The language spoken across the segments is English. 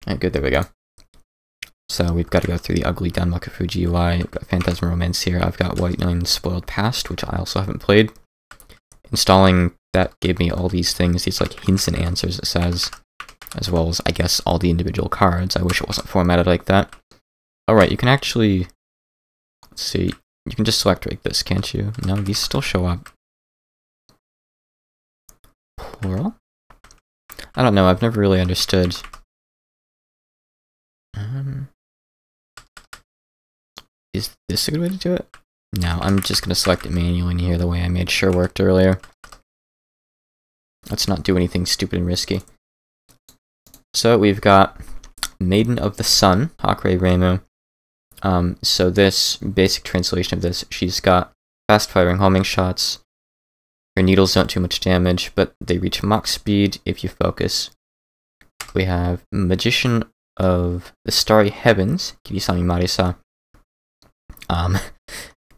Alright, good, there we go. So we've got to go through the ugly Danmaku GUI. I've got Phantasm Romance here. I've got White Knight Spoiled Past, which I also haven't played. Installing that gave me all these things, these like hints and answers, it says, as well as, I guess, all the individual cards. I wish it wasn't formatted like that. Alright, you can actually, let's see, you can just select like this, can't you? No, these still show up. Plural? I don't know, I've never really understood. Is this a good way to do it? No, I'm just going to select it manually in here the way I made sure worked earlier. Let's not do anything stupid and risky. So we've got Maiden of the Sun, Hakurei Reimu. So this, basic translation of this, she's got fast-firing homing shots. Her needles don't do much damage, but they reach Mach speed if you focus. We have Magician of the Starry Heavens, Kirisami Marisa.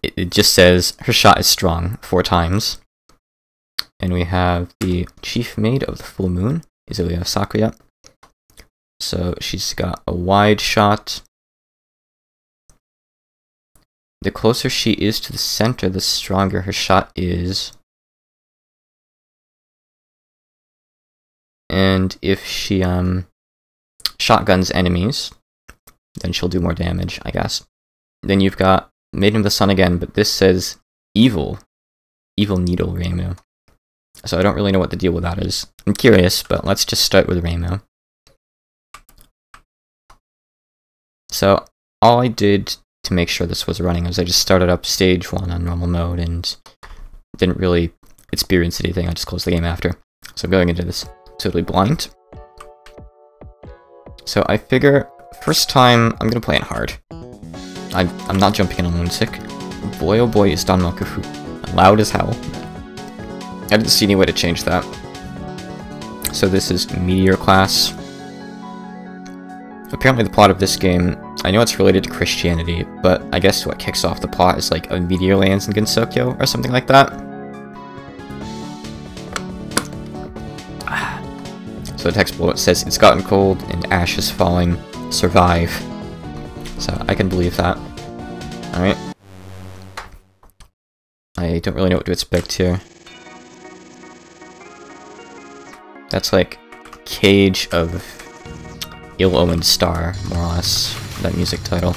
It just says her shot is strong 4 times. And we have the Chief Maid of the Full Moon, Izuya Sakuya. So she's got a wide shot. The closer she is to the center, the stronger her shot is. And if she shotguns enemies, then she'll do more damage, I guess. Then you've got Maiden of the Sun again, but this says Evil Needle Reimu. So I don't really know what the deal with that is. I'm curious, but let's just start with Reimu. So all I did to make sure this was running was I just started up stage 1 on normal mode and didn't really experience anything. I just closed the game after. So I'm going into this totally blind. So I figure first time I'm gonna play it hard. I'm not jumping in on Lunatic. Boy oh boy is Danmaku loud as hell. I didn't see any way to change that. So this is Meteor Class. Apparently the plot of this game, I know it's related to Christianity, but I guess what kicks off the plot is like a meteor lands in Gensokyo or something like that. So the text below it says, "It's gotten cold and ash is falling. Survive." So I can believe that. Alright. I don't really know what to expect here. That's like Cage of Ill-Omened Star, more or less, that music title.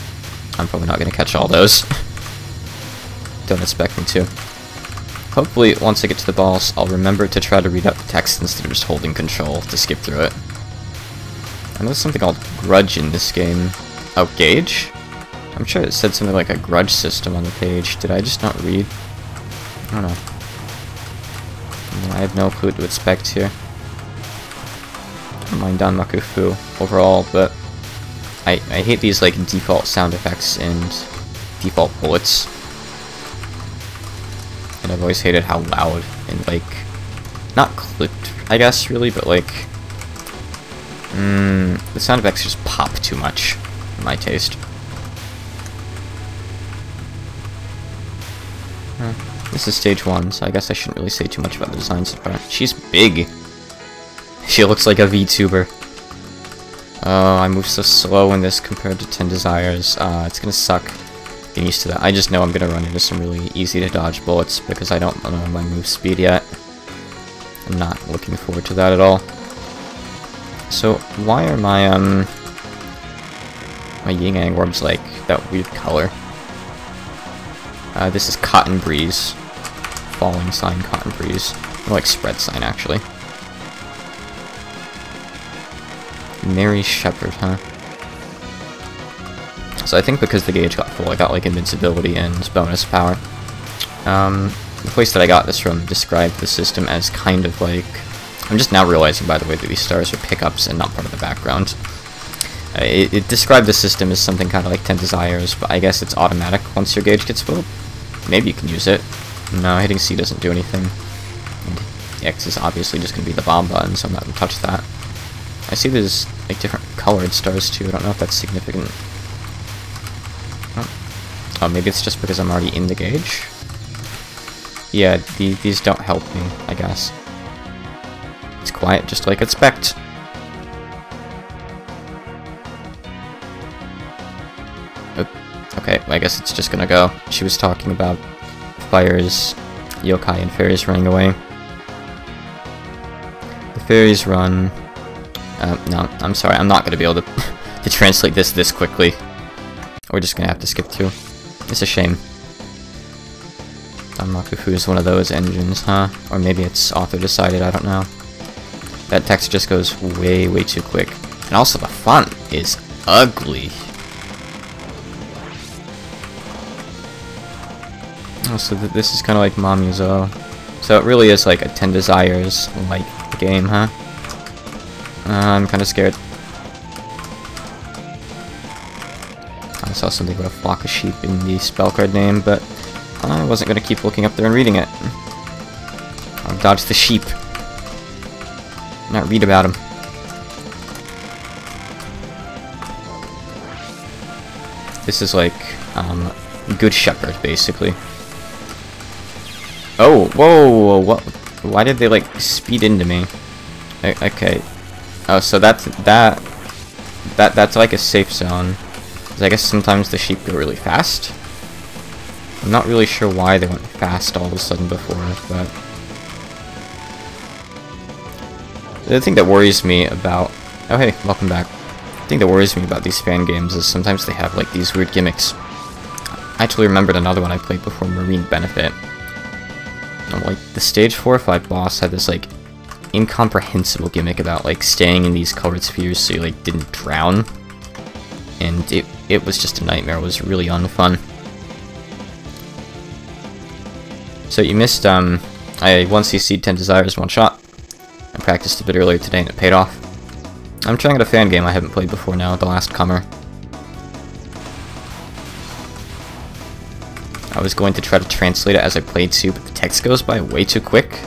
I'm probably not going to catch all those. Don't expect me to. Hopefully, once I get to the boss, I'll remember to try to read out the text instead of just holding control to skip through it. I know there's something called Grudge in this game. Oh, Gauge? I'm sure it said something like a grudge system on the page. Did I just not read? I don't know. I have no clue what to expect here. I don't mind Danmaku overall, but I hate these like default sound effects and default bullets. And I've always hated how loud and like, not clipped, I guess, really, but like, the sound effects just pop too much, in my taste. This is stage 1, so I guess I shouldn't really say too much about the design so far. She's big. She looks like a VTuber. Oh, I move so slow in this compared to 10 Desires. It's gonna suck getting used to that. I just know I'm gonna run into some really easy to dodge bullets because I don't know my move speed yet. I'm not looking forward to that at all. So, why are my yin-yang orbs like that weird color? This is Cotton Breeze. Falling sign Cotton Breeze. More like spread sign, actually. Mary Shepherd, huh? So I think because the gauge got full, I got like invincibility and bonus power. The place that I got this from described the system as kind of like... I'm just now realizing, by the way, that these stars are pickups and not part of the background. It described the system as something kind of like 10 Desires, but I guess it's automatic once your gauge gets filled. Maybe you can use it. No, hitting C doesn't do anything. And X is obviously just going to be the bomb button, so I'm not going to touch that. I see there's like different colored stars too. I don't know if that's significant. Oh, maybe it's just because I'm already in the gauge? Yeah, these don't help me, I guess. It's quiet, just like expect. Okay, I guess it's just gonna go. She was talking about fires, yokai, and fairies running away. The fairies run... no, I'm sorry, I'm not gonna be able to, to translate this quickly. We're just gonna have to skip through. It's a shame. Danmakufu is one of those engines, huh? Or maybe it's author-decided, I don't know. That text just goes way, way too quick. And also the font is ugly. Oh, so this is kind of like Mamuzo. So it really is like a 10 Desires like game, huh? I'm kind of scared. I saw something about a flock of sheep in the spell card name, but I wasn't going to keep looking up there and reading it. I'll dodge the sheep. Not read about them. This is like, Good Shepherd, basically. Oh, whoa, what? Why did they, like, speed into me? Okay. Oh, so that's like a safe zone. 'Cause I guess sometimes the sheep go really fast. I'm not really sure why they went fast all of a sudden before, but... The thing that worries me about... Oh hey, welcome back. The thing that worries me about these fan games is sometimes they have like these weird gimmicks. I actually remembered another one I played before, Marine Benefit. And, like, the stage 4 or 5 boss had this like incomprehensible gimmick about like staying in these colored spheres so you like didn't drown. And it was just a nightmare. It was really unfun. So you missed, I 1CC'd 10 Desires one shot. I practiced a bit earlier today and it paid off. I'm trying out a fan game I haven't played before now, The Last Comer. I was going to try to translate it as I played too, but the text goes by way too quick.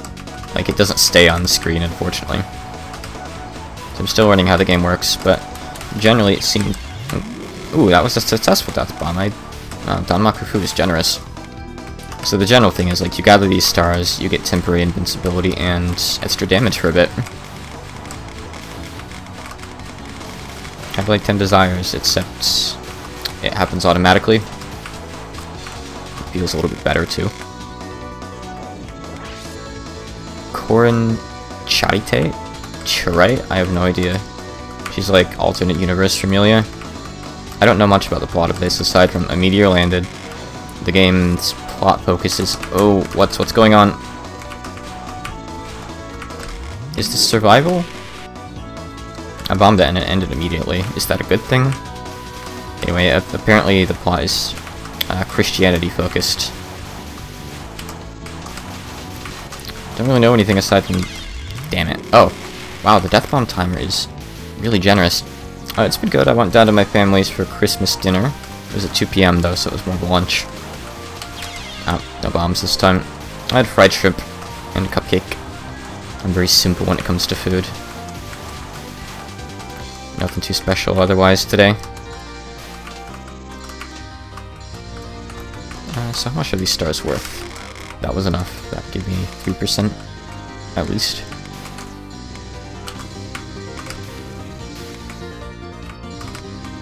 Like, it doesn't stay on the screen, unfortunately. So I'm still learning how the game works, but generally it seemed... Ooh, that was a successful death bomb. Danmakufu is generous. So the general thing is, like, you gather these stars, you get temporary invincibility and extra damage for a bit. I have like 10 Desires, except it happens automatically. It feels a little bit better too. Korin Charite? Charite? I have no idea. She's like alternate universe Familia. I don't know much about the plot of this aside from a meteor landed. The game's plot focuses... Oh, what's going on? Is this survival? I bombed it and it ended immediately. Is that a good thing? Anyway, apparently the plot is Christianity focused. Don't really know anything aside from... Damn it. Oh, wow, the death bomb timer is really generous. It's been good. I went down to my family's for Christmas dinner. It was at 2 PM though, so it was more of a lunch. Oh, no bombs this time. I had fried shrimp and a cupcake. I'm very simple when it comes to food. Nothing too special otherwise today. So how much are these stars worth? That was enough. That gave me 3%, at least.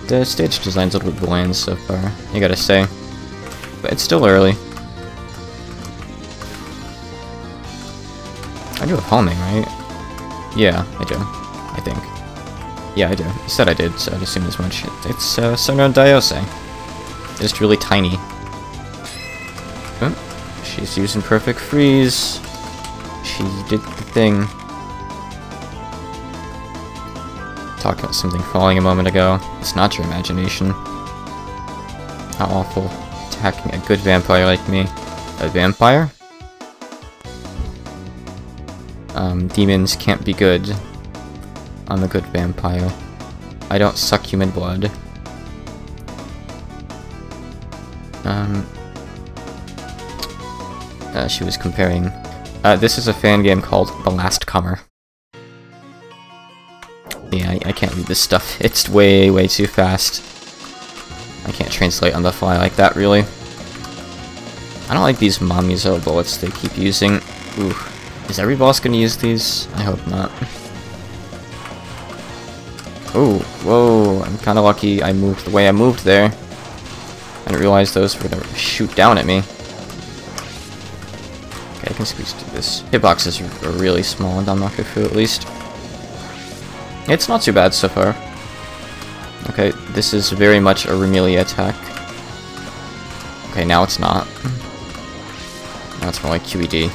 The stage design's a little bit bland so far, you gotta say. But it's still early. I do have homing, right? Yeah, I do. I think. Yeah, I do. You said I did, so I'd assume as much. It's Sonora Diose. Just really tiny. Oh, she's using Perfect Freeze. She did the thing. Talking about something falling a moment ago. It's not your imagination. How awful. Attacking a good vampire like me. A vampire? Demons can't be good. I'm a good vampire. I don't suck human blood. She was comparing... this is a fan game called The Last Comer. Yeah, I can't read this stuff. It's way, way too fast. I can't translate on the fly like that, really. I don't like these Mamuzo bullets they keep using. Ooh. Is every boss gonna use these? I hope not. Oh, whoa, I'm kinda lucky I moved the way I moved there. I didn't realize those were gonna shoot down at me. Okay, I can squeeze through this. Hitboxes are really small in Danmakufu, at least. It's not too bad so far. Okay, this is very much a Remelia attack. Okay, now it's not. Now it's more like QED.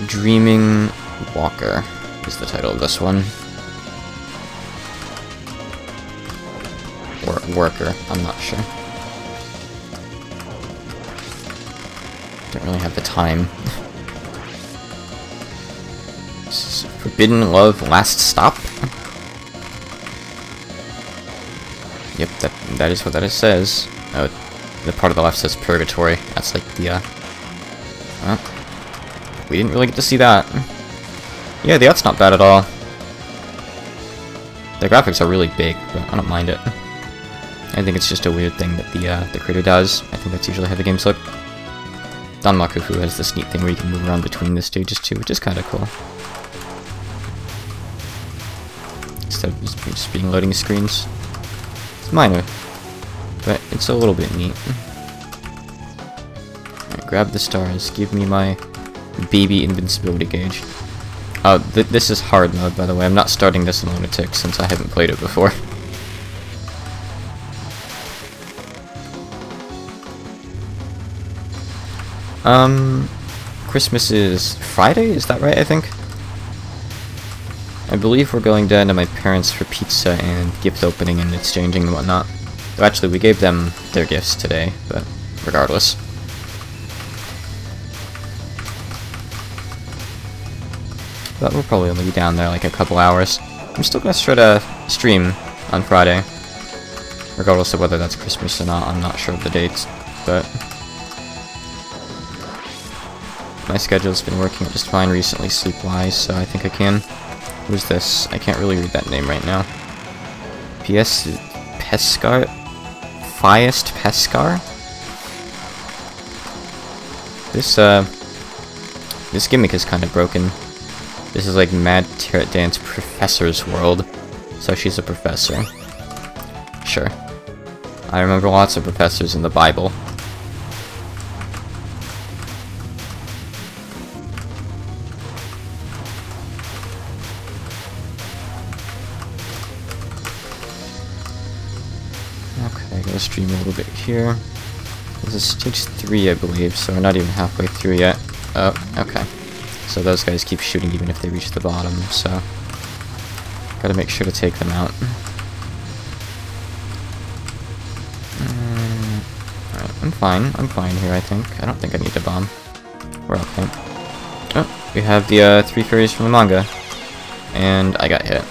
Dreaming Walker is the title of this one. Or Worker, I'm not sure. Don't really have the time. This is Forbidden Love Last Stop? Yep, that is what that says. Oh, the part of the left says Purgatory. That's like the, we didn't really get to see that. Yeah, the art's not bad at all. The graphics are really big, but I don't mind it. I think it's just a weird thing that the creator does. I think that's usually how the games look. Danmakufu has this neat thing where you can move around between the stages too, which is kind of cool. Instead of just being loading screens. It's minor, but it's a little bit neat. Alright, grab the stars, give me my baby invincibility gauge. Oh, this is hard mode, by the way. I'm not starting this in Lunatic since I haven't played it before. Christmas is Friday? Is that right, I think? I believe we're going down to my parents for pizza and gift opening and exchanging and whatnot. Well, actually, we gave them their gifts today, but regardless. But we'll probably only be down there like a couple hours. I'm still gonna try to stream on Friday. Regardless of whether that's Christmas or not, I'm not sure of the dates, but my schedule's been working just fine recently sleep-wise, so I think I can. Who's this? I can't really read that name right now. P.S. Pescar? Fiest Pescar? This gimmick is kind of broken. This is like Mad Carrot Dance Professor's World. So she's a professor. Sure. I remember lots of professors in the Bible. Okay, gotta stream a little bit here. This is stage 3, I believe, so we're not even halfway through yet. Oh, okay. So those guys keep shooting even if they reach the bottom, so gotta make sure to take them out. Alright, I'm fine here, I think. I don't think I need to bomb. We're okay. Oh, we have the 3 fairies from the manga. And I got hit.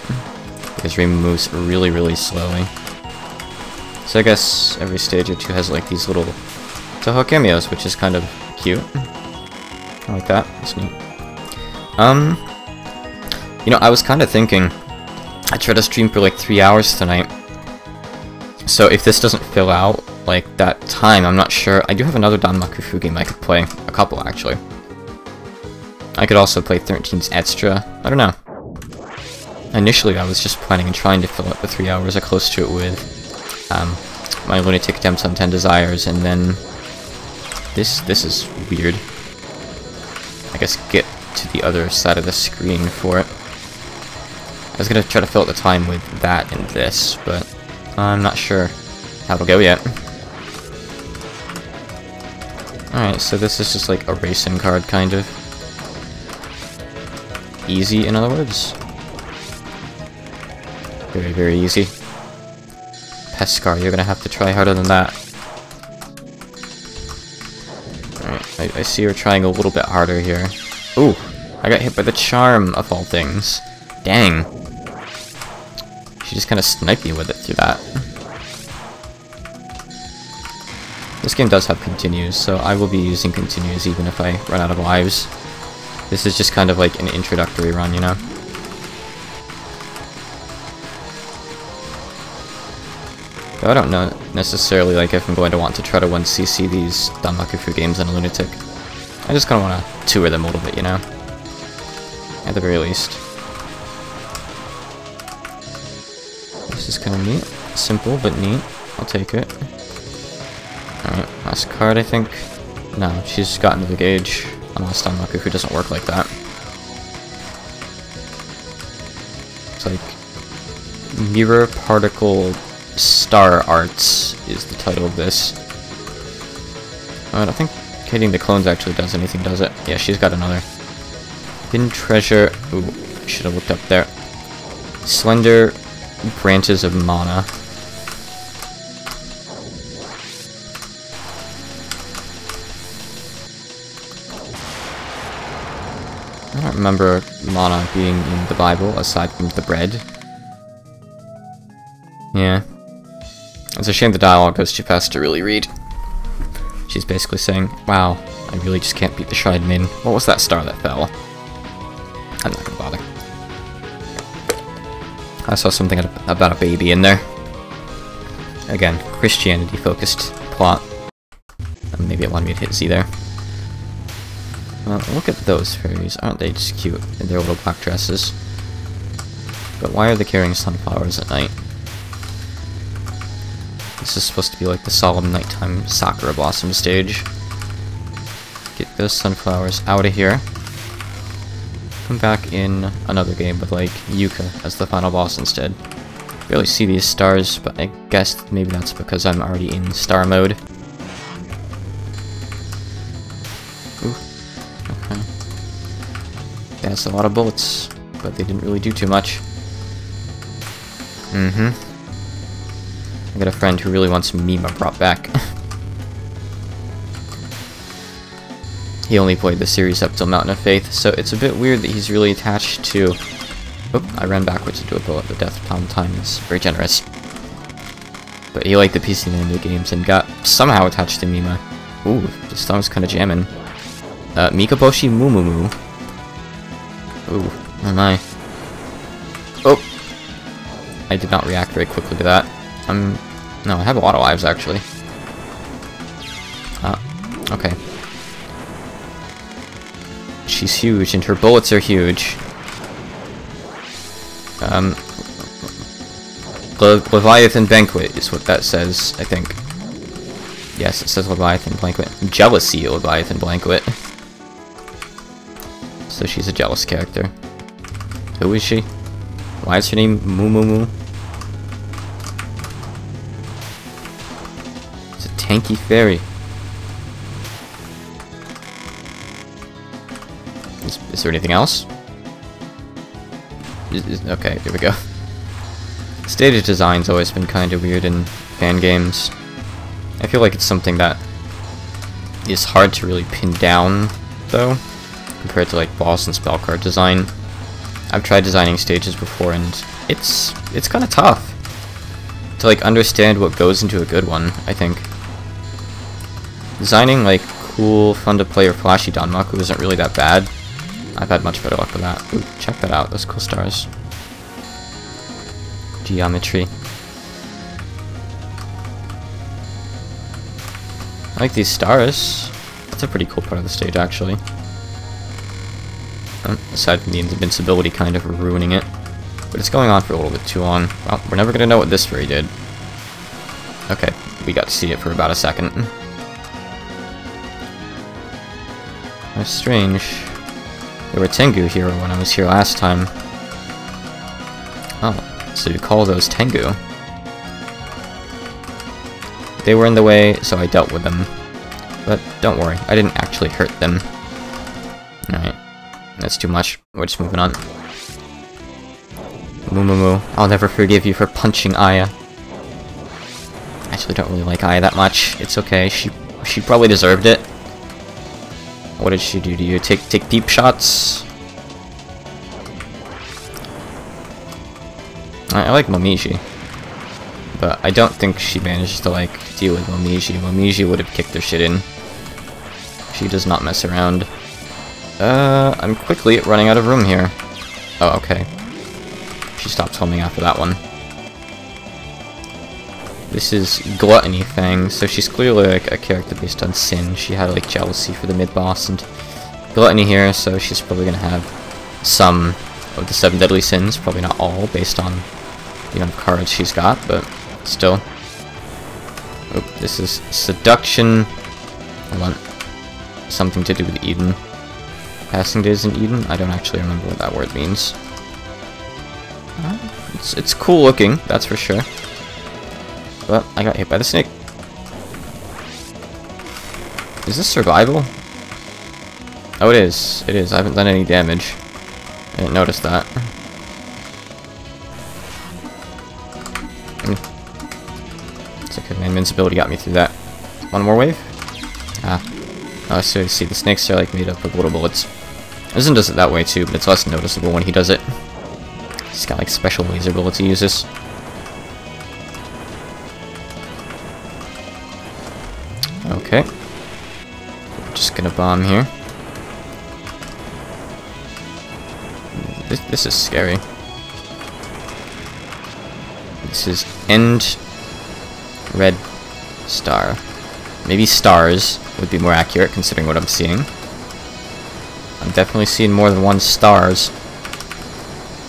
Because Rainbow moves really, really slowly. So I guess every stage or two has like these little Toho cameos, which is kind of cute. I like that. It's neat. You know, I was kind of thinking I try to stream for like 3 hours tonight. So if this doesn't fill out like that time, I'm not sure. I do have another Danmakufu game I could play. A couple, actually. I could also play 13's Extra. I don't know. Initially, I was just planning on trying to fill out the 3 hours or close to it with my Lunatic attempts on 10 Desires, and then this is weird. I guess get to the other side of the screen for it. I was gonna try to fill out the time with that and this, but I'm not sure how it'll go yet. Alright, so this is just like a racing card, kind of. Easy, in other words. Very, very easy. Pescar, you're gonna have to try harder than that. Alright, I see you're trying a little bit harder here. Ooh, I got hit by the charm, of all things. Dang. She just kind of sniped me with it through that. This game does have continues, so I will be using continues even if I run out of lives. This is just kind of like an introductory run, you know? Though I don't know necessarily like if I'm going to want to try to 1cc these Danmakufu games on a Lunatic. I just kind of want to tour them a little bit, you know? At the very least. This is kind of neat. Simple, but neat. I'll take it. Alright, last card, I think. No, she's got another gauge. Unless Danmaku doesn't work like that. It's like Mirror Particle Star Arts is the title of this. I don't think hitting the clones actually does anything, does it? Yeah, she's got another. Hidden treasure. Ooh, should have looked up there. Slender branches of mana. I don't remember mana being in the Bible, aside from the bread. Yeah. It's a shame the dialogue goes too fast to really read. She's basically saying, wow, I really just can't beat the Shrine Min. What was that star that fell? I'm not gonna bother. I saw something about a baby in there. Again, Christianity-focused plot. Maybe it wanted me to hit Z there. Well, look at those fairies. Aren't they just cute in their little black dresses? But why are they carrying sunflowers at night? This is supposed to be like the solemn nighttime Sakura Blossom stage. Get those sunflowers out of here. Come back in another game with like Yuka as the final boss instead. Barely see these stars, but I guess maybe that's because I'm already in star mode. Ooh. Okay. That's a lot of bullets, but they didn't really do too much. I got a friend who really wants Mima brought back. He only played the series up till Mountain of Faith, so it's a bit weird that he's really attached to... Oop, I ran backwards into a bullet. The Death Palm time is very generous. But he liked the PC Nintendo games and got somehow attached to Mima. Ooh, this song's kinda jamming. Mikaboshi Mumumu. Ooh, oh my. Oh! I did not react very quickly to that. No, I have a lot of lives, actually. Okay. She's huge, and her bullets are huge. Leviathan Banquet is what that says, I think. Yes, it says Leviathan Banquet. Jealousy Leviathan Banquet. So she's a jealous character. Who is she? Why is her name Mumumu? It's a tanky fairy. Is there anything else? Okay, here we go. Stage design's always been kind of weird in fan games. I feel like it's something that is hard to really pin down, though, compared to like boss and spell card design. I've tried designing stages before, and it's kind of tough to like understand what goes into a good one, I think. Designing like cool, fun to play or flashy Danmaku isn't really that bad. I've had much better luck with that. Ooh, check that out, those cool stars. Geometry. I like these stars. That's a pretty cool part of the stage, actually. Aside from the invincibility kind of ruining it. But it's going on for a little bit too long. Well, we're never gonna know what this fairy did. Okay, we got to see it for about a second. That's strange. There were Tengu here when I was here last time. Oh, so you call those Tengu? They were in the way, so I dealt with them. But don't worry, I didn't actually hurt them. Alright, that's too much. We're just moving on. Mumumu, I'll never forgive you for punching Aya. I actually don't really like Aya that much. It's okay, she probably deserved it. What did she do to you? Take deep shots? I like Momiji, but I don't think she managed to like deal with Momiji. Momiji would have kicked her shit in. She does not mess around. I'm quickly running out of room here. Oh, okay. She stopped homing after that one. This is Gluttony Fang, so she's clearly like a character based on sin. She had like jealousy for the mid-boss and Gluttony here, so she's probably gonna have some of the 7 deadly sins, probably not all, based on the amount of cards she's got, but still. Oh, this is seduction. Hold on. Something to do with Eden. Passing days in Eden? I don't actually remember what that word means. It's cool looking, that's for sure. But I got hit by the snake. Is this survival? Oh, it is. It is. I haven't done any damage. I didn't notice that. It's okay, my invincibility got me through that. One more wave? Ah. Oh, so you see, the snakes are like made up of little bullets. Isen does it that way too, but it's less noticeable when he does it. He's got like special laser bullets he uses. Okay. Just gonna bomb here. This is scary. This is End Red Star. Maybe stars would be more accurate considering what I'm seeing. I'm definitely seeing more than one stars.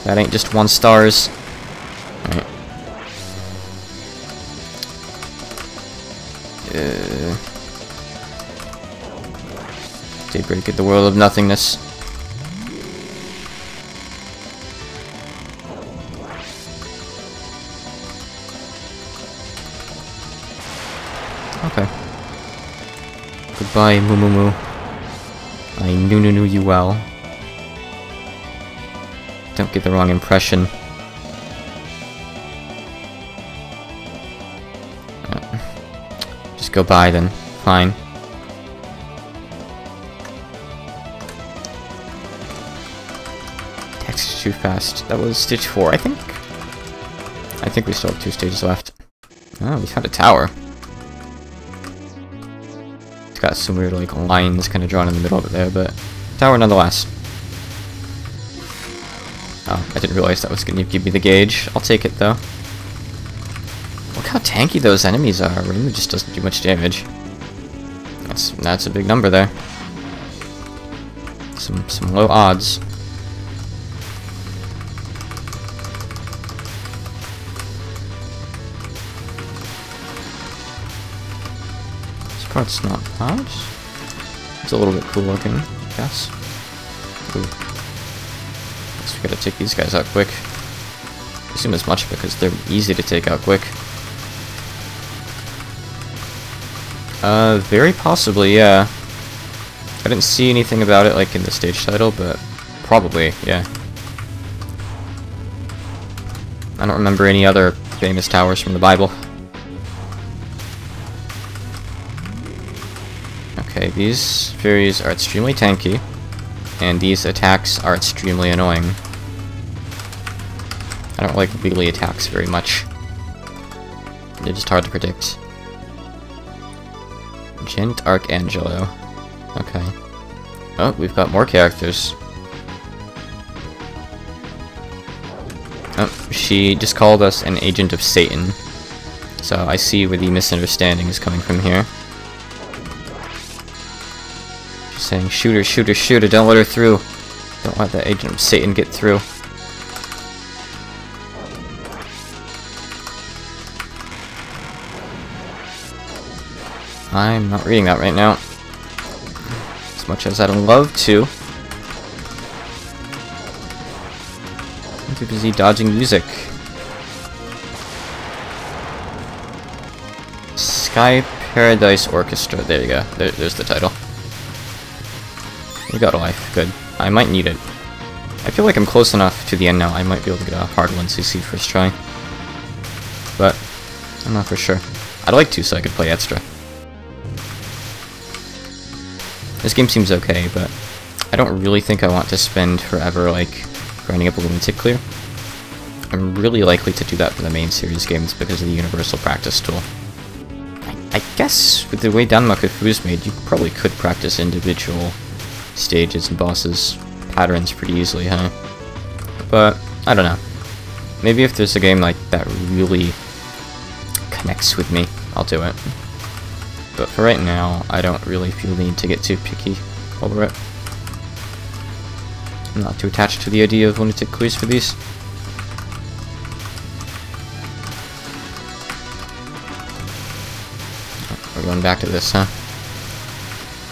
That ain't just one stars. Alright. Daybreak in the world of nothingness. Okay. Goodbye, Moo Moo Moo. I knew you well. Don't get the wrong impression. Just go by then. Fine. Text too fast. That was stage 4, I think? I think we still have 2 stages left. Oh, we found a tower. It's got some weird like lines kind of drawn in the middle of it there, but tower nonetheless. Oh, I didn't realize that was going to give me the gauge. I'll take it though. Look how tanky those enemies are. Rainbow just doesn't do much damage. That's a big number there. Some low odds. It's not hard. It's a little bit cool looking, I guess. Ooh. Guess we gotta take these guys out quick. I assume as much because they're easy to take out quick. Very possibly, yeah. I didn't see anything about it like in the stage title, but probably, yeah. I don't remember any other famous towers from the Bible. Okay, these fairies are extremely tanky, and these attacks are extremely annoying. I don't like melee attacks very much. They're just hard to predict. Gent Archangelo. Okay. Oh, we've got more characters. Oh, she just called us an agent of Satan. So I see where the misunderstanding is coming from here. Saying, shoot her, shoot her, shoot her, don't let her through. Don't let that agent of Satan get through. I'm not reading that right now. As much as I'd love to. I'm too busy dodging music. Sky Paradise Orchestra, there you go. There's the title. You got a life, good. I might need it. I feel like I'm close enough to the end now, I might be able to get a hard 1cc first try. But, I'm not for sure. I'd like to so I could play extra. This game seems okay, but I don't really think I want to spend forever, like, grinding up a Lunatic Clear. I'm really likely to do that for the main series games because of the universal practice tool. I guess, with the way Danmaku is made, you probably could practice individual stages and bosses patterns pretty easily, huh? But I don't know. Maybe if there's a game like that really connects with me, I'll do it. But for right now, I don't really feel the need to get too picky over it. I'm not too attached to the idea of Lunatic Clears for these. going back to this, huh?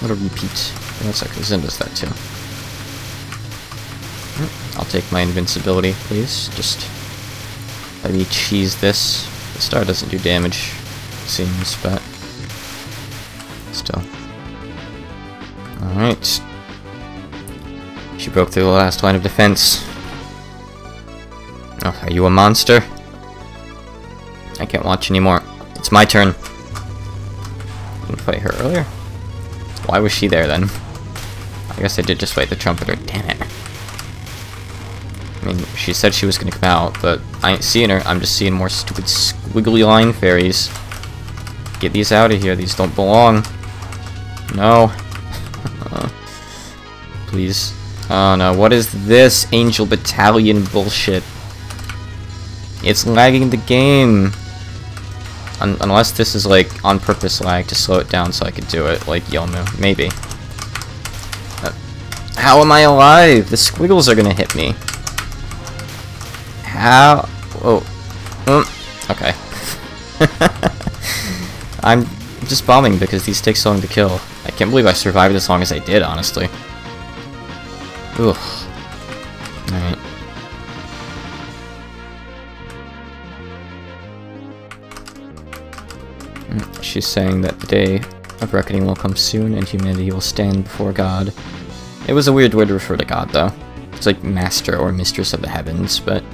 What a repeat. That's okay, Zen does that too. I'll take my invincibility, please. Just let me cheese this. The star doesn't do damage, it seems, but still. Alright. She broke through the last line of defense. Oh, are you a monster? I can't watch anymore. It's my turn. Didn't fight her earlier? Why was she there then? I guess I did just fight the trumpeter. Damn it. I mean, she said she was gonna come out, but I ain't seeing her. I'm just seeing more stupid squiggly line fairies. Get these out of here. These don't belong. No. Please. Oh no, what is this Angel Battalion bullshit? It's lagging the game. Unless this is like on purpose lag to slow it down so I could do it, like Yomu. Maybe. How am I alive? The squiggles are gonna hit me. How? Oh. Okay. I'm just bombing because these take so long to kill. I can't believe I survived as long as I did, honestly. Ugh. Alright. She's saying that the day of reckoning will come soon and humanity will stand before God. It was a weird way to refer to God, though. It's like master or mistress of the heavens, but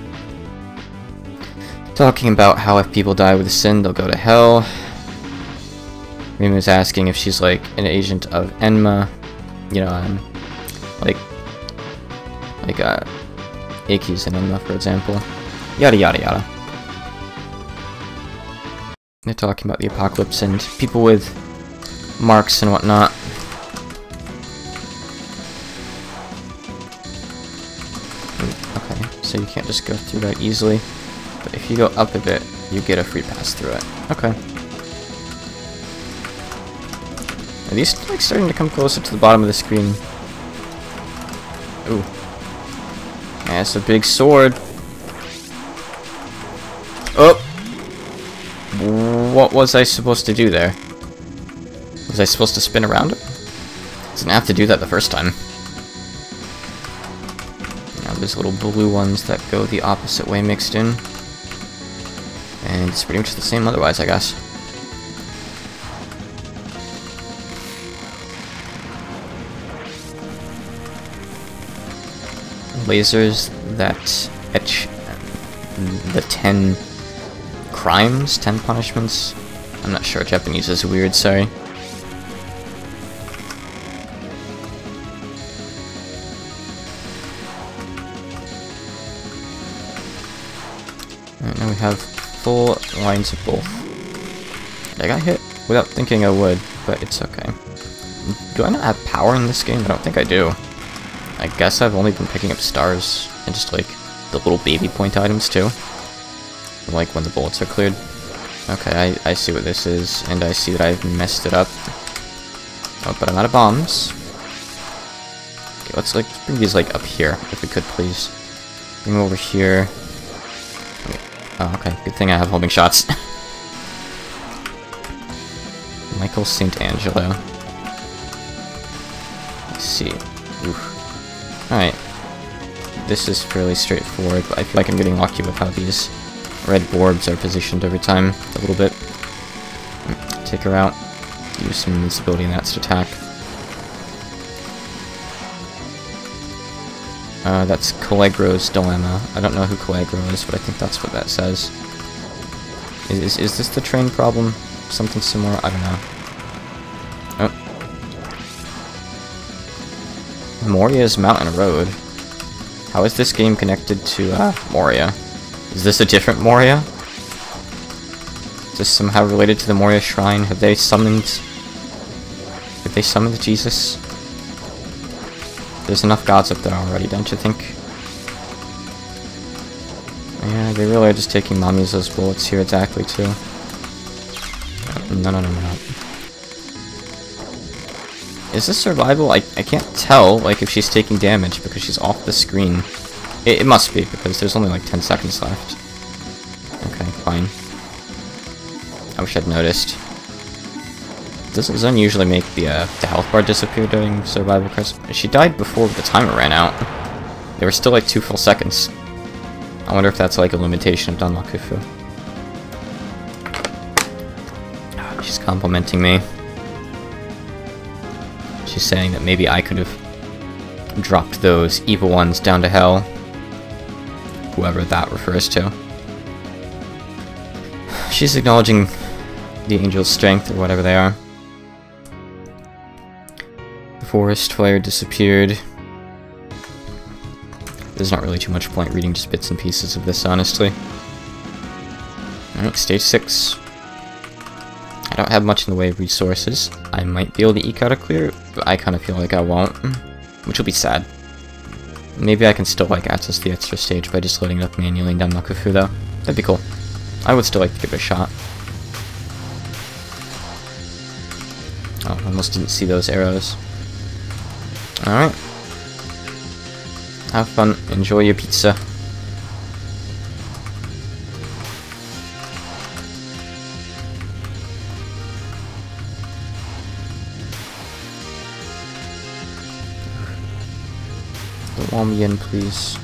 talking about how if people die with sin, they'll go to hell. Rimu's asking if she's like an agent of Enma, you know, like Aki's in Enma, for example. Yada yada yada. They're talking about the apocalypse and people with marks and whatnot. Okay, so you can't just go through that easily. But if you go up a bit, you get a free pass through it. Okay. Are these like starting to come closer to the bottom of the screen? Ooh. That's a big sword. Oh! What was I supposed to do there? Was I supposed to spin around it? Didn't have to do that the first time. Now there's little blue ones that go the opposite way mixed in. And it's pretty much the same otherwise, I guess. Lasers that etch the 10 crimes, 10 punishments. I'm not sure, Japanese is weird, sorry. Alright, now we have full lines of both. I got hit without thinking I would, but it's okay. Do I not have power in this game? I don't think I do. I guess I've only been picking up stars and just like the little baby point items too. Like when the bullets are cleared. Okay, I see what this is, and I see that I've messed it up. Oh, but I'm out of bombs. Okay, let's like bring these like up here, if we could please. Bring them over here. Oh, okay, good thing I have homing shots. Michael St. Angelo. Let's see. Oof. Alright. This is fairly straightforward, but I feel like I'm getting lucky with how these red orbs are positioned over time a little bit. Take her out. Use some invincibility in that to attack. That's Callegro's dilemma. I don't know who Callegro is, but I think that's what that says. Is this the train problem? Something similar? I don't know. Oh. Moria's Mountain Road. How is this game connected to Moria? Is this a different Moria? Is this somehow related to the Moria Shrine? Have they summoned Jesus? There's enough gods up there already, don't you think? Yeah, they really are just taking Mamizo's bullets here exactly too. No. Is this survival? I can't tell, like, if she's taking damage because she's off the screen. It must be, because there's only like 10 seconds left. Okay, fine. I wish I'd noticed. Doesn't Zun usually make the health bar disappear during Survival Crisis? She died before the timer ran out. There were still like 2 full seconds. I wonder if that's like a limitation of Danmakufu. She's complimenting me. She's saying that maybe I could have dropped those evil ones down to hell. Whoever that refers to. She's acknowledging the angel's strength, or whatever they are. The forest fire disappeared. There's not really too much point reading just bits and pieces of this, honestly. Alright, stage 6. I don't have much in the way of resources. I might be able to eke out a clear, but I kind of feel like I won't. Which will be sad. Maybe I can still like access the extra stage by just loading it up manually in Danmakufu though. That'd be cool. I would still like to give it a shot. Oh, I almost didn't see those arrows. Alright. Have fun. Enjoy your pizza. Don't wall me in, please.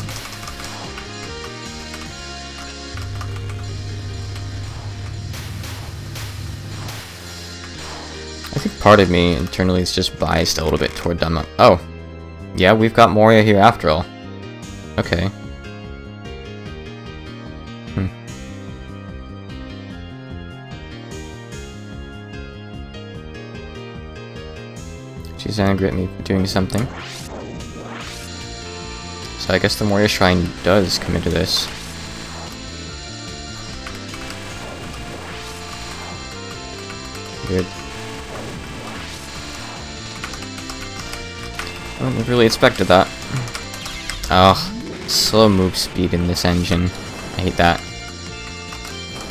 I think part of me internally is just biased a little bit toward Danma. Oh! Yeah, we've got Moria here after all. Okay. She's angry at me for doing something. So I guess the Moria Shrine does come into this. Weird. I wouldn't have really expected that. Oh. Slow move speed in this engine. I hate that.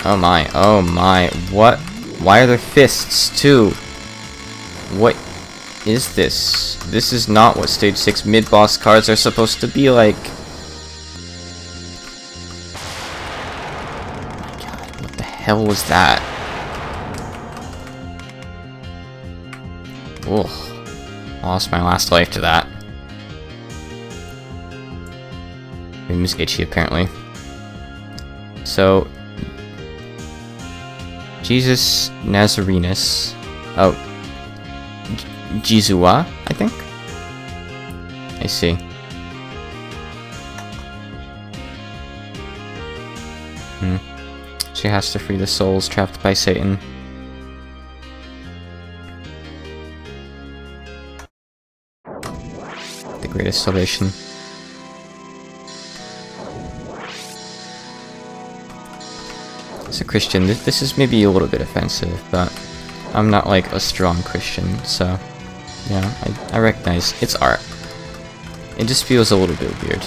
Oh my, oh my. What? Why are there fists too? What is this? This is not what stage 6 mid-boss cards are supposed to be like. Oh my god, what the hell was that? Ugh. Lost my last life to that. Name is itchy, apparently. So, Jesus Nazarenus. Oh, Jizua, I think. I see. She has to free the souls trapped by Satan. The greatest salvation. As a Christian, this is maybe a little bit offensive, but I'm not like a strong Christian, so yeah, I recognize it's art. It just feels a little bit weird.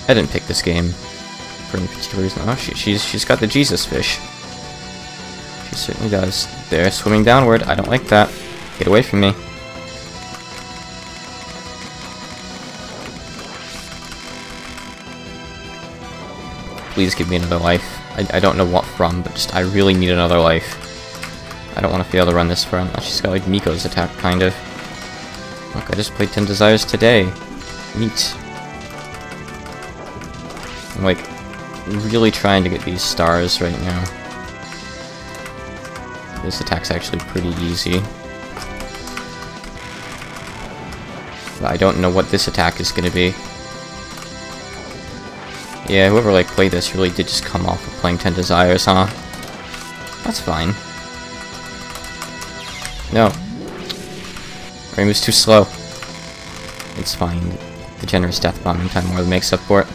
I didn't pick this game for any particular reason. Oh, she's got the Jesus fish. She certainly does. They're swimming downward. I don't like that. Get away from me. Please give me another life. I don't know what from, but just I really need another life. I don't want to fail to run this front. She's got like Miko's attack, kind of. Look, I just played 10 Desires today. Neat. I'm like really trying to get these stars right now. This attack's actually pretty easy. But I don't know what this attack is going to be. Yeah, whoever like played this really did just come off of playing 10 Desires, huh? That's fine. No. Reimu's too slow. It's fine. The generous death bombing time more than makes up for it.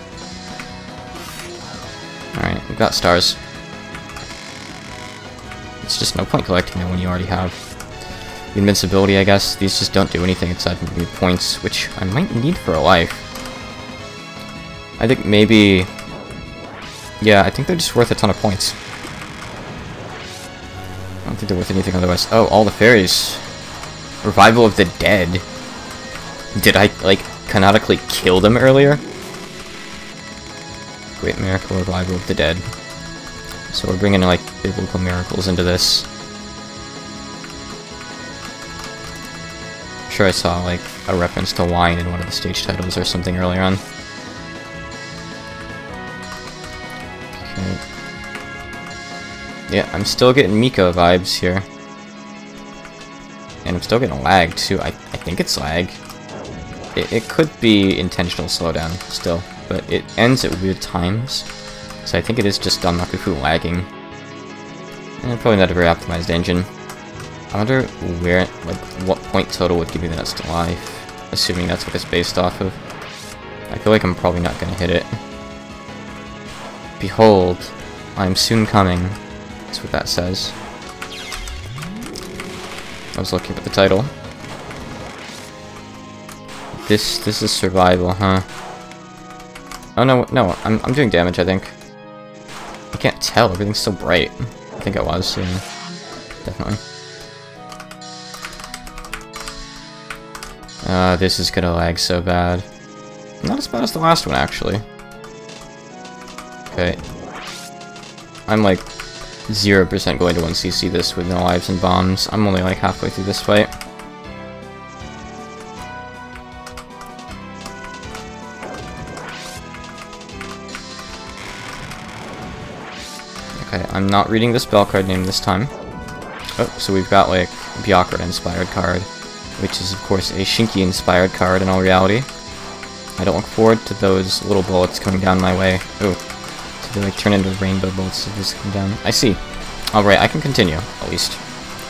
Alright, we've got stars. It's just no point collecting them when you already have the invincibility, I guess. These just don't do anything aside from giving me points, which I might need for a life. I think maybe... Yeah, I think they're just worth a ton of points. I don't think they're worth anything otherwise. Oh, all the fairies. Revival of the dead. Did I, like, canonically kill them earlier? Great miracle, revival of the dead. So we're bringing, like, biblical miracles into this. sure I saw, like, a reference to wine in one of the stage titles or something earlier on. Okay. Yeah, I'm still getting Miko vibes here. And I'm still getting lag, too. I think it's lag. It could be intentional slowdown, still. But it ends at weird times. So I think it is just Danmakufu lagging. And probably not a very optimized engine. I wonder where, like, what point total would give me the next life, assuming that's what it's based off of. I feel like I'm probably not gonna hit it. Behold, I am soon coming. That's what that says. I was looking at the title. This is survival, huh? Oh no, I'm doing damage, I think. I can't tell, everything's so bright. I think I was, yeah. Definitely. This is gonna lag so bad. Not as bad as the last one, actually. Okay. I'm like 0% going to 1cc this with no lives and bombs. I'm only like halfway through this fight. Okay, I'm not reading the spell card name this time. Oh, so we've got like Byakuya inspired card, which is of course a Shinki inspired card in all reality. I don't look forward to those little bullets coming down my way. Ooh. So they like turn into rainbow bullets as this come down. I see. Alright, I can continue, at least.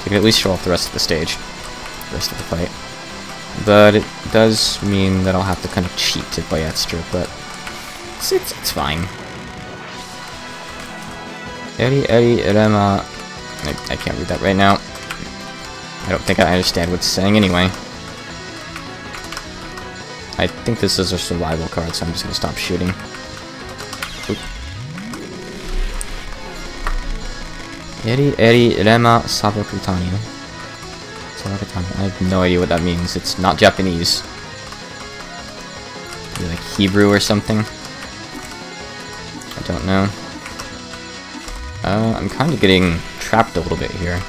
I can at least show off the rest of the stage. The rest of the fight. But it does mean that I'll have to kind of cheat to play extra, but it's fine. Eri Rema. I can't read that right now. I don't think I understand what it's saying anyway. I think this is a survival card, so I'm just gonna stop shooting. Oop. Eri Rema Sabakutani. I have no idea what that means. It's not Japanese. Maybe like Hebrew or something. I don't know. I'm kind of getting trapped a little bit here.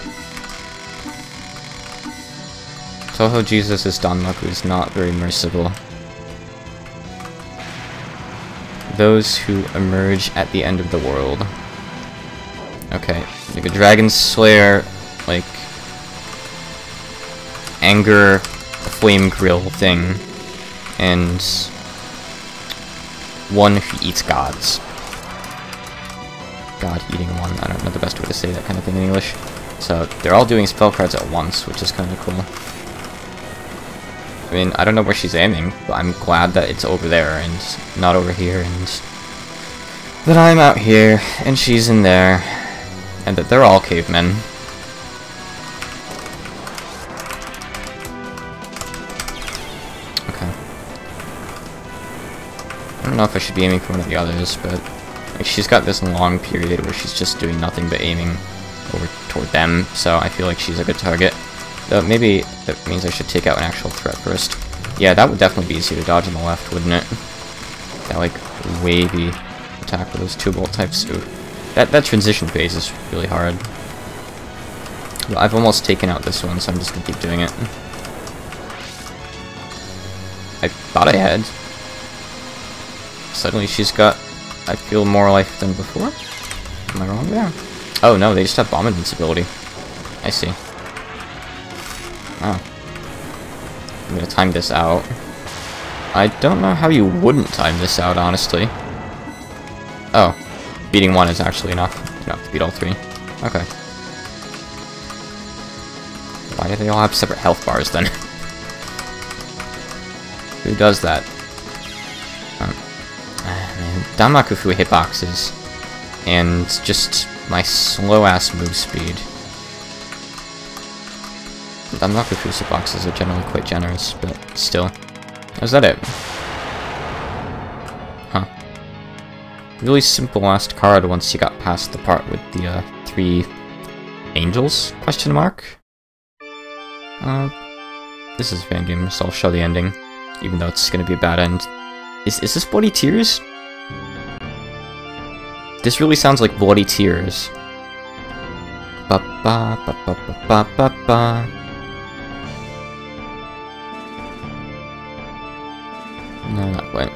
Toho Jesus' Danmaku is not very merciful. Those who emerge at the end of the world. Okay, like a Dragon Slayer, like, anger, flame grill thing, and one who eats gods. God-eating one. I don't know the best way to say that kind of thing in English. So, they're all doing spell cards at once, which is kind of cool. I mean, I don't know where she's aiming, but I'm glad that it's over there and not over here, and that I'm out here, and she's in there, and that they're all cavemen. Okay. I don't know if I should be aiming for one of the others, but like, she's got this long period where she's just doing nothing but aiming over toward them, so I feel like she's a good target. Though maybe that means I should take out an actual threat first. Yeah, that would definitely be easier to dodge on the left, wouldn't it? That, like, wavy attack with those 2-bolt types. Ooh. That transition phase is really hard. Well, I've almost taken out this one, so I'm just gonna keep doing it. I thought I had. Suddenly she's got, I feel, more life than before? Am I wrong there? Oh no, they just have bomb invincibility. I see. Oh. I'm gonna time this out. I don't know how you wouldn't time this out, honestly. Oh. Beating one is actually enough. You don't have to beat all three. Okay. Why do they all have separate health bars, then? Who does that? Danmakufu hitboxes. And just my slow-ass move speed. Danmakufu's hitboxes are generally quite generous, but still. Is that it? Huh. Really simple last card once you got past the part with the 3 angels? Question mark? This is Fangame, so I'll show the ending, even though it's gonna be a bad end. Is this Bloody Tears? This really sounds like Bloody Tears. Ba ba ba ba ba ba ba ba. No, not quite.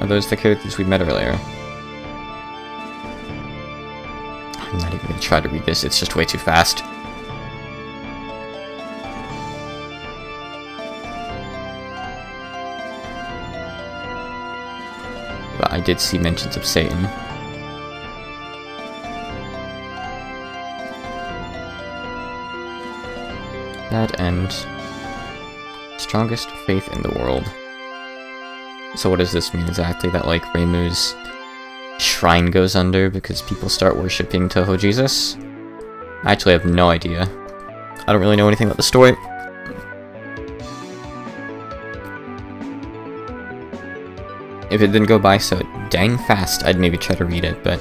Are those the characters we met earlier? I'm not even gonna try to read this, it's just way too fast. But I did see mentions of Satan. That and strongest faith in the world. So what does this mean exactly? That like Reimu's shrine goes under because people start worshipping Touhou Jesus? I actually have no idea. I don't really know anything about the story. If it didn't go by so dang fast, I'd maybe try to read it, but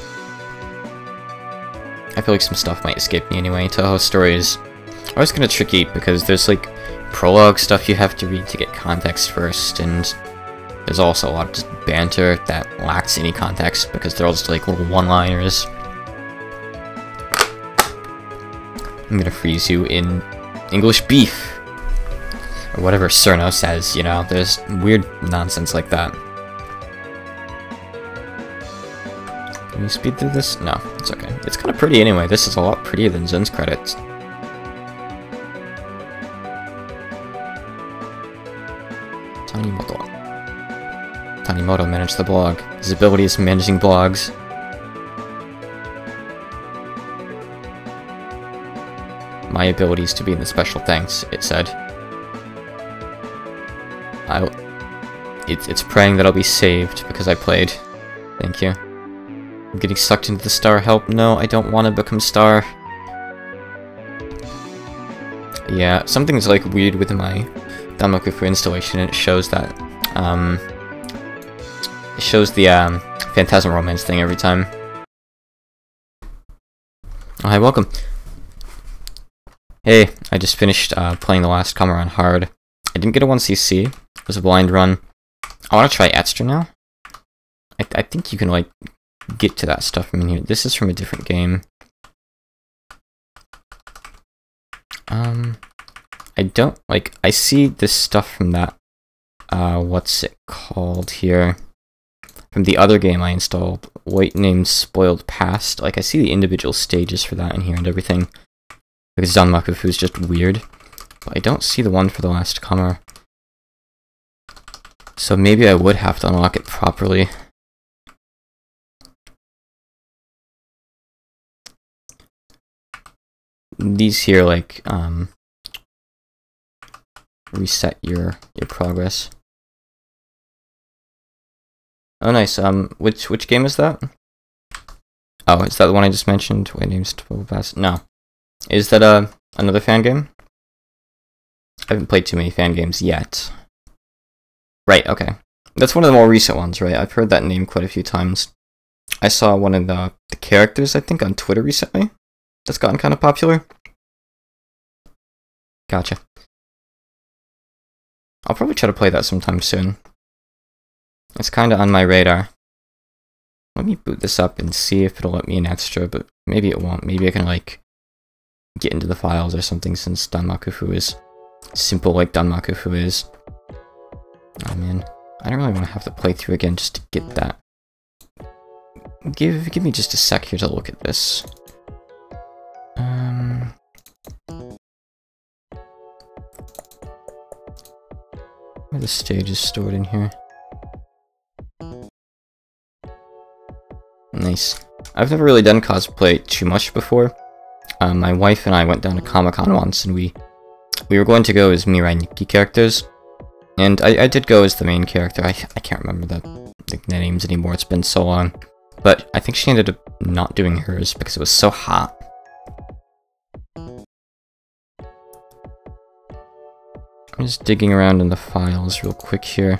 I feel like some stuff might escape me anyway. Touhou stories are always kind of tricky because there's like prologue stuff you have to read to get context first, and there's also a lot of just banter that lacks any context because they're all just like little one-liners. I'm gonna freeze you in English beef, or whatever Cerno says, you know, there's weird nonsense like that. Can you speed through this? No, it's okay. It's kind of pretty anyway. This is a lot prettier than Zen's credits. Tanimoto. Tanimoto managed the blog. His ability is managing blogs. My ability is to be in the special thanks, it said. It's praying that I'll be saved because I played. Thank you. I'm getting sucked into the star. Help. No, I don't want to become star. Yeah, something's like weird with my Danmaku installation, and it shows that, it shows the, Phantasm Romance thing every time. Oh, hi, welcome. Hey, I just finished, playing the last Kamen on hard. I didn't get a 1cc. It was a blind run. I want to try Extra now. I think you can, like, get to that stuff from in here. This is from a different game. I don't, like, I see this stuff from that, what's it called here? From the other game I installed, White Named Spoiled Past. Like, I see the individual stages for that in here and everything. Because Danmaku is just weird. But I don't see the one for the last Kamen. So maybe I would have to unlock it properly. These here, like, reset your progress. Oh, nice. Which game is that? Oh, is that the one I just mentioned? Wait, name's Pass? No. Is that another fan game? I haven't played too many fan games yet. Right, okay. That's one of the more recent ones, right? I've heard that name quite a few times. I saw one of the characters, I think, on Twitter recently. That's gotten kind of popular. Gotcha. I'll probably try to play that sometime soon. It's kind of on my radar. Let me boot this up and see if it'll let me in Extra, but maybe it won't. Maybe I can, like, get into the files or something, since Danmaku is simple like Danmaku is. Oh man, I don't really want to have to play through again just to get that. Give me just a sec here to look at this. Where the stage is stored in here. Nice. I've never really done cosplay too much before. My wife and I went down to Comic-Con once, and we were going to go as Mirai Nikki characters. And I did go as the main character. I can't remember the names anymore, it's been so long. But I think she ended up not doing hers because it was so hot. I'm just digging around in the files real quick here.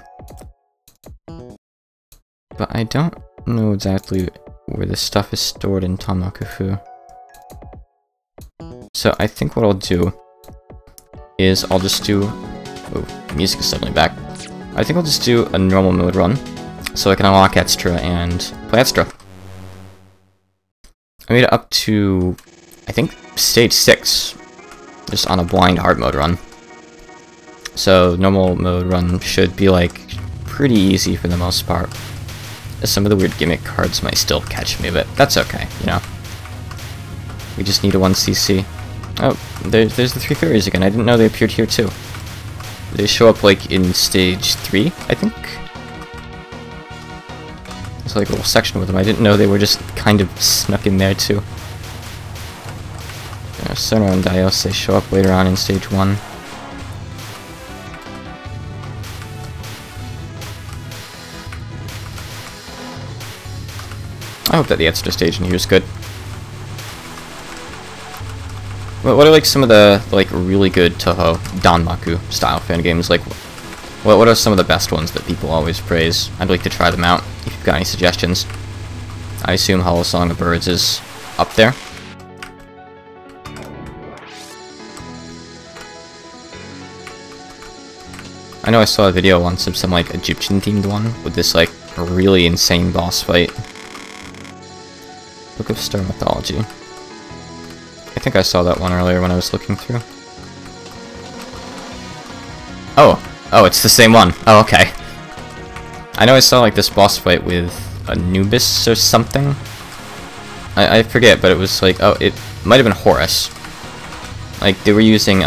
But I don't know exactly where this stuff is stored in Danmaku. So I think what I'll do is I'll just do... Oh, music is suddenly back. I think I'll just do a normal mode run, so I can unlock Extra and play Extra. I made it up to, I think, stage 6, just on a blind hard mode run. So normal mode run should be like pretty easy for the most part. Some of the weird gimmick cards might still catch me, but that's okay, you know. We just need a 1cc. Oh, there's the 3 fairies again. I didn't know they appeared here too. They show up like in stage 3, I think. There's like a little section with them. I didn't know they were just kind of snuck in there too. Sona and Dios, they show up later on in stage 1. I hope that the extra stage in here is good. What are like some of the like really good Touhou Danmaku style fan games? Like, what are some of the best ones that people always praise? I'd like to try them out. If you've got any suggestions, I assume Hollow Song of Birds is up there. I know I saw a video once of some like Egyptian themed one with this like really insane boss fight. Book of Star Mythology. I think I saw that one earlier when I was looking through. Oh, it's the same one. Oh, okay. I know I saw like this boss fight with Anubis or something. I forget, but it was like, oh, it might have been Horus. Like they were using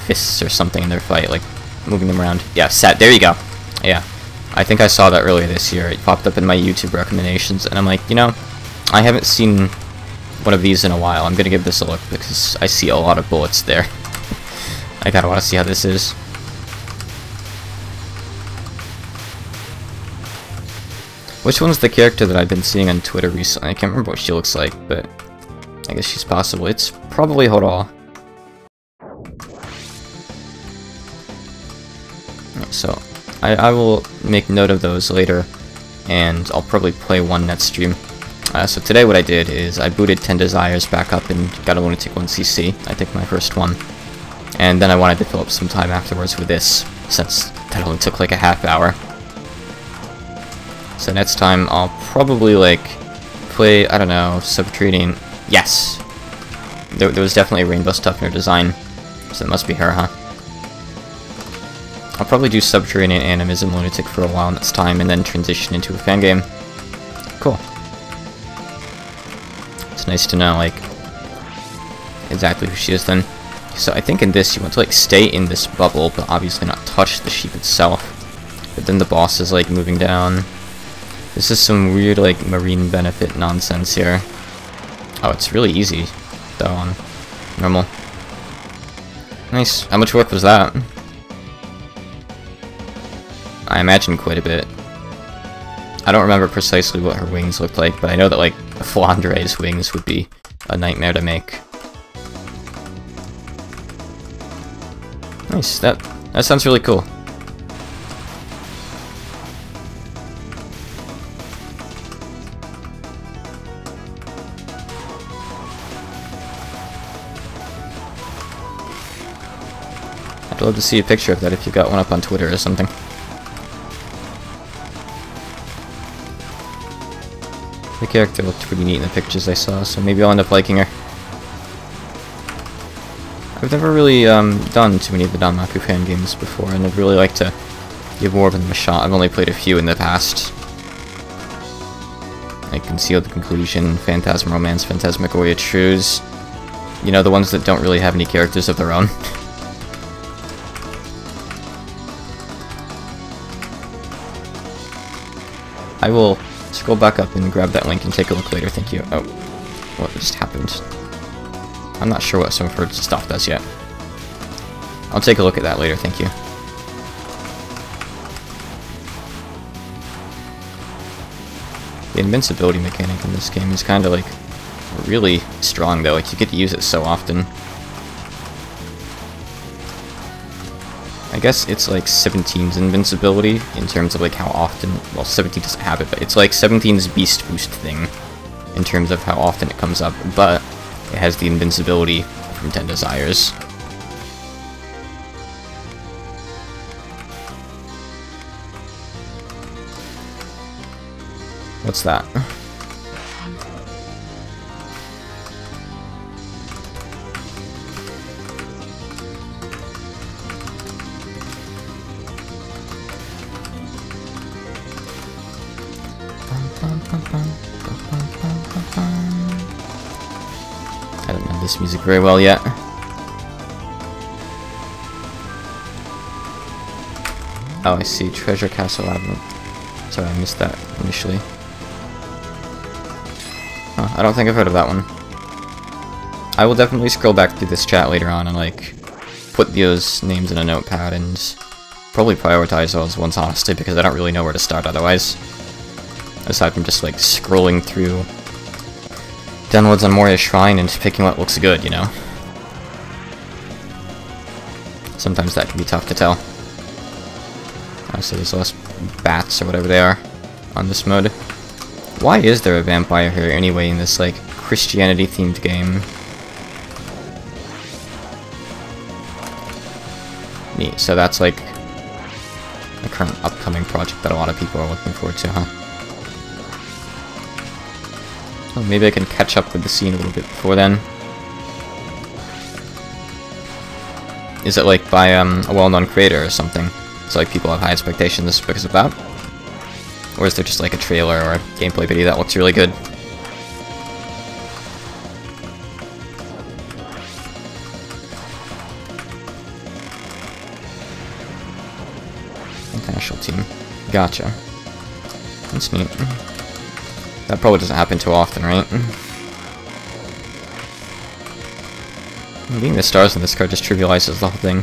fists or something in their fight, like moving them around. Yeah, there you go. Yeah, I think I saw that earlier this year. It popped up in my YouTube recommendations, and I'm like, you know, I haven't seen one of these in a while. I'm gonna give this a look because I see a lot of bullets there. I kinda wanna see how this is. Which one's the character that I've been seeing on Twitter recently? I can't remember what she looks like, but I guess she's possible. It's probably Horo. So, I will make note of those later, and I'll probably play one next stream. So today what I did is I booted 10 Desires back up and got a Lunatic 1cc, I think my first one. And then I wanted to fill up some time afterwards with this, since that only took like a half hour. So next time I'll probably like play, I don't know, Subterranean. Yes! There was definitely rainbow stuff in her design, so it must be her, huh? I'll probably do Subterranean Animism Lunatic for a while next time and then transition into a fan game. Cool. It's nice to know, like, exactly who she is then. So I think in this you want to, like, stay in this bubble, but obviously not touch the sheep itself. But then the boss is, like, moving down. This is some weird, like, marine benefit nonsense here. Oh, it's really easy, though, on normal. Nice. How much work was that? I imagine quite a bit. I don't remember precisely what her wings looked like, but I know that, like, Flandre's wings would be a nightmare to make. Nice, that sounds really cool. I'd love to see a picture of that if you got one up on Twitter or something. The character looked pretty neat in the pictures I saw, so maybe I'll end up liking her. I've never really done too many of the Danmaku fan games before, and I'd really like to give more of them a shot. I've only played a few in the past. Like Conceal the Conclusion, Phantasm Romance, Phantasmagoria Trues. You know, the ones that don't really have any characters of their own. I will scroll back up and grab that link and take a look later, thank you. Oh, what just happened? I'm not sure what some of her stuff does yet. I'll take a look at that later, thank you. The invincibility mechanic in this game is kind of like really strong though, like you get to use it so often. I guess it's like 17's invincibility in terms of like how often, well 17 doesn't have it, but it's like 17's beast boost thing in terms of how often it comes up, but it has the invincibility from 10 Desires. What's that? I don't know this music very well yet. Oh, I see. Treasure Castle Labyrinth. Sorry, I missed that initially. Huh, I don't think I've heard of that one. I will definitely scroll back through this chat later on and, like, put those names in a notepad and probably prioritize those ones, honestly, because I don't really know where to start otherwise. Aside from just, like, scrolling through downloads on Moria Shrine and picking what looks good, you know? Sometimes that can be tough to tell. So there's less bats or whatever they are on this mode. Why is there a vampire here anyway in this, like, Christianity-themed game? Neat, so that's, like, a current upcoming project that a lot of people are looking forward to, huh? Oh, maybe I can catch up with the scene a little bit before then. Is it, like, by a well-known creator or something? So, like, people have high expectations because of that? Or is there just, like, a trailer or a gameplay video that looks really good? International team. Gotcha. That's neat. That probably doesn't happen too often, right? Getting the stars in this card just trivializes the whole thing.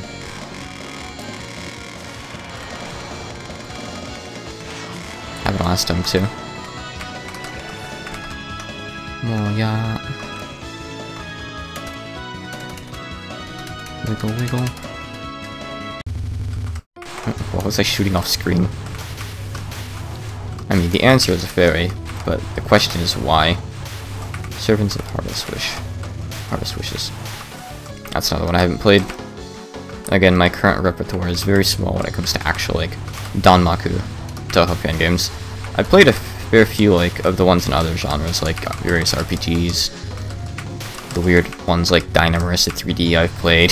Happened last time too. Oh yeah. Wiggle wiggle. What was I shooting off screen? I mean, the answer is a fairy, but the question is why. Servants of Harvest Wish. Harvest Wishes. That's another one I haven't played. Again, my current repertoire is very small when it comes to actual, like, Danmaku Touhou fan games. I've played a fair few, like, of the ones in other genres, like various RPGs. The weird ones like Dynamarissa 3D I've played.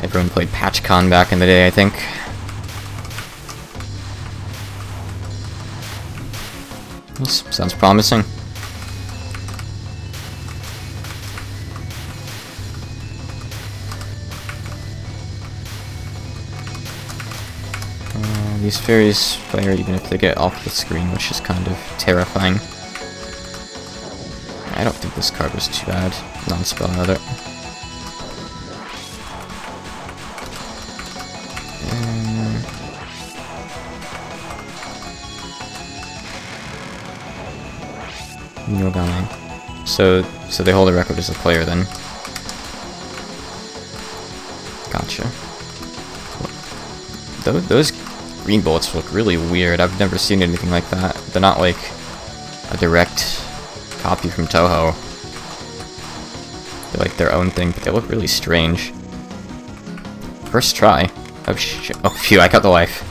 Everyone played PatchCon back in the day, I think. This sounds promising. These fairies fire even if they get off the screen, which is kind of terrifying. I don't think this card was too bad. Non-spell either. Yogami. So they hold a record as a player then. Gotcha. Those green bullets look really weird. I've never seen anything like that. They're not like a direct copy from Touhou. They're like their own thing, but they look really strange. First try. Oh shit. Oh phew, I got the life.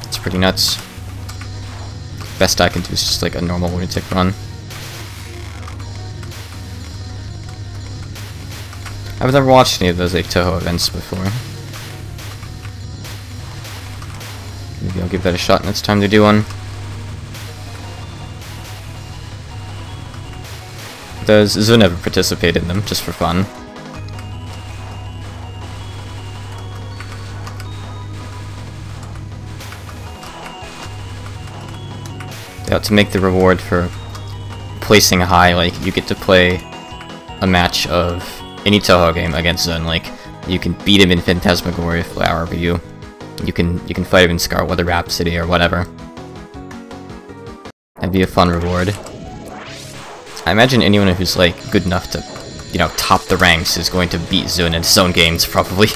It's pretty nuts. Best I can do is just like a normal lunatic run. I've never watched any of those like Touhou events before. Maybe I'll give that a shot next time they do one. Does Zun ever participate in them, just for fun? Yeah, to make the reward for placing high, like, you get to play a match of any Touhou game against Zun. Like, you can beat him in Phantasmagoria Flower View. You can fight him in Scarlet Weather Rhapsody or whatever. That'd be a fun reward. I imagine anyone who's like good enough to, you know, top the ranks is going to beat Zun in his own games, probably.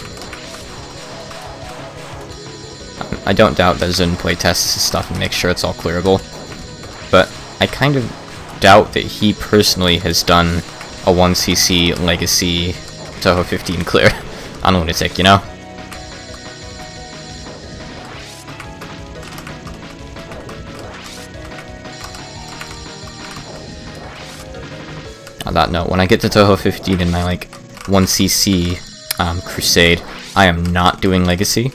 I don't doubt that Zun playtests his stuff and makes sure it's all clearable, but I kind of doubt that he personally has done a 1cc Legacy Touhou 15 clear on Lunatic, you know? On that note, when I get to Touhou 15 and my, like, 1cc Crusade. I am not doing Legacy.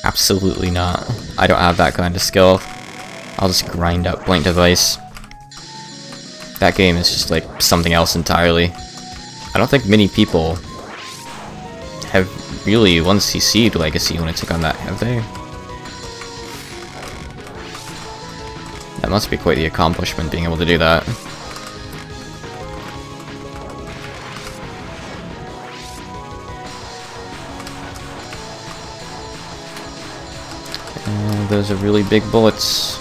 Absolutely not. I don't have that kind of skill. I'll just grind out Blank Device. That game is just like something else entirely. I don't think many people have really 1cc'd Legacy when I took on that, have they? That must be quite the accomplishment, being able to do that. And those are really big bullets.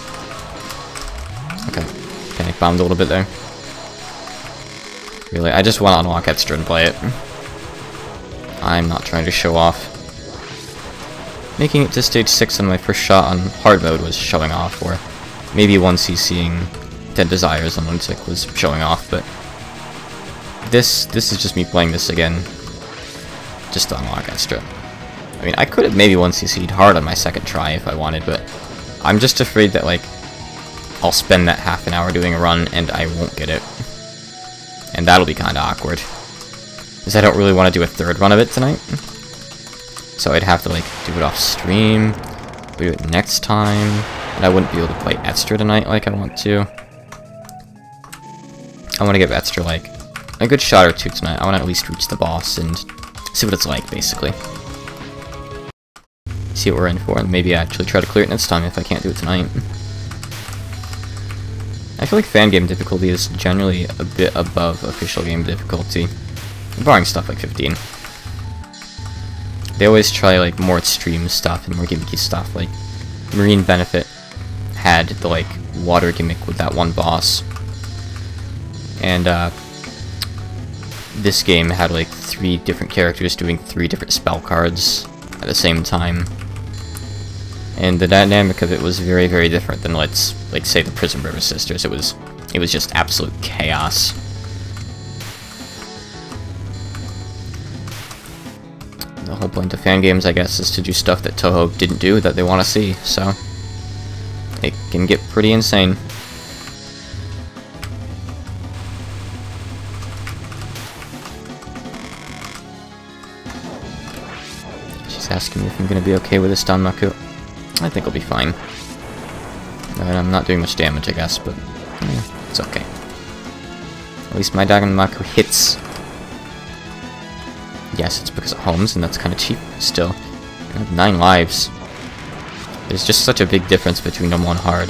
Okay, panic bombed a little bit there. Really, I just want to unlock Extra and play it. I'm not trying to show off. Making it to stage 6 on my first shot on hard mode was showing off, or maybe 1cc'ing Dead Desires on Lunatic was showing off, but this is just me playing this again, just to unlock Extra. I mean, I could have maybe 1cc'd hard on my second try if I wanted, but I'm just afraid that, like, I'll spend that half an hour doing a run and I won't get it. And that'll be kinda awkward. Because I don't really want to do a third run of it tonight. So I'd have to, like, do it off stream, do it next time, and I wouldn't be able to play Extra tonight like I want to. I want to give Extra, like, a good shot or two tonight. I want to at least reach the boss and see what it's like, basically. See what we're in for, and maybe actually try to clear it next time if I can't do it tonight. I feel like fan game difficulty is generally a bit above official game difficulty, barring stuff like 15. They always try like more extreme stuff and more gimmicky stuff, like Marine Benefit had the like water gimmick with that one boss, and this game had like 3 different characters doing 3 different spell cards at the same time. And the dynamic of it was very, very different than, let's, like, say, the Prism River Sisters. It was just absolute chaos. The whole point of fan games, I guess, is to do stuff that Toho didn't do that they want to see, so it can get pretty insane. She's asking me if I'm going to be okay with this Danmaku. I think I'll be fine. I'm not doing much damage, I guess, but it's okay. At least my Danmaku hits. Yes, it's because of homes, and that's kind of cheap. Still, I have 9 lives. There's just such a big difference between normal and hard.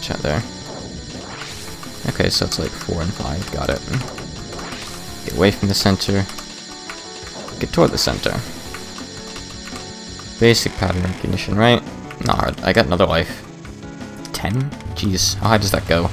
Chat there. Okay, so it's like 4 and 5. Got it. Get away from the center. Get toward the center. Basic pattern recognition, right? Not hard. I got another life. 10? Jeez, how high does that go?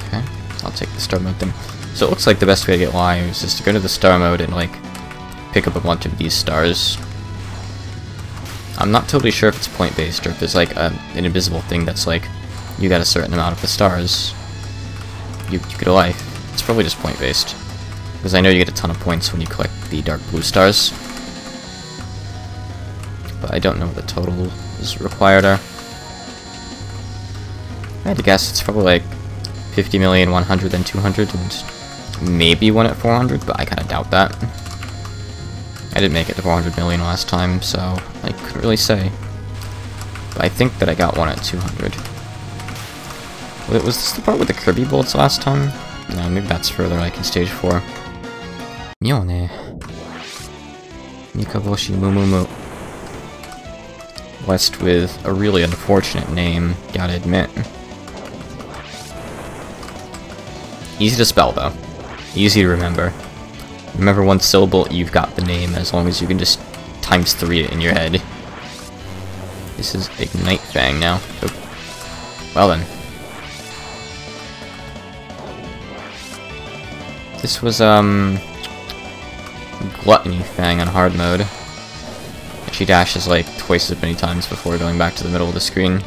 Okay, I'll take the star mode thing. So it looks like the best way to get lives is to go to the star mode and, like, pick up a bunch of these stars. I'm not totally sure if it's point-based or if there's like an invisible thing that's like, you got a certain amount of the stars, you get a life. It's probably just point-based, because I know you get a ton of points when you collect the dark blue stars. But I don't know what the total is required are. I had to guess it's probably like 50 million, 100, then 200, and maybe one at 400, but I kind of doubt that. I didn't make it to 400 million last time, so I couldn't really say. But I think that I got one at 200. Wait, was this the part with the Kirby bullets last time? No, maybe that's further, like in stage 4. Mione. Mikaboshi Mumumu. West with a really unfortunate name, gotta admit. Easy to spell, though. Easy to remember. Remember one syllable, you've got the name, as long as you can just ×3 it in your head. This is Ignite Fang now. Oh. Well then. This was, Gluttony Fang on hard mode. She dashes like twice as many times before going back to the middle of the screen.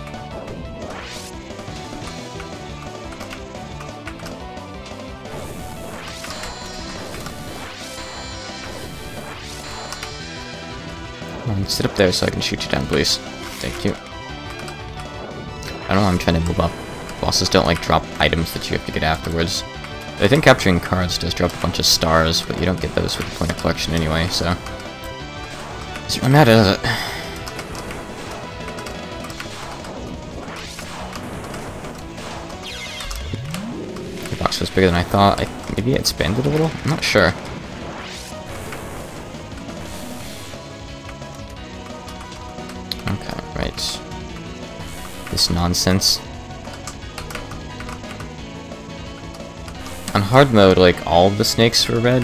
Come on, sit up there so I can shoot you down, please. Thank you. I don't know why I'm trying to move up. Bosses don't like drop items that you have to get afterwards. I think capturing cards does drop a bunch of stars, but you don't get those with the point of collection anyway, so... Doesn't really matter, does it? The box was bigger than I thought. Maybe it expanded a little? I'm not sure. Okay, right. This nonsense. On hard mode, like, all of the snakes were red,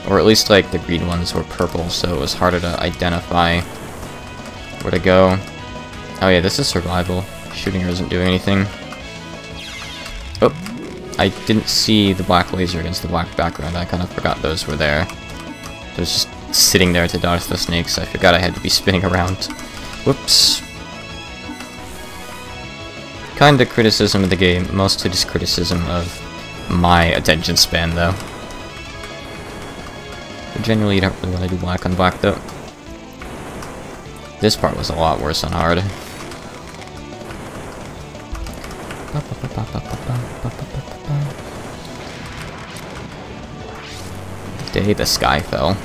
or at least, like, the green ones were purple, so it was harder to identify where to go. Oh yeah, this is survival. Shooting her isn't doing anything. Oh, I didn't see the black laser against the black background. I kind of forgot those were there. I was just sitting there to dodge the snakes. I forgot I had to be spinning around. Whoops. Kinda criticism of the game, mostly just criticism of my attention span, though. But generally, you don't really want to do black on black, though. This part was a lot worse on hard. The day the sky fell.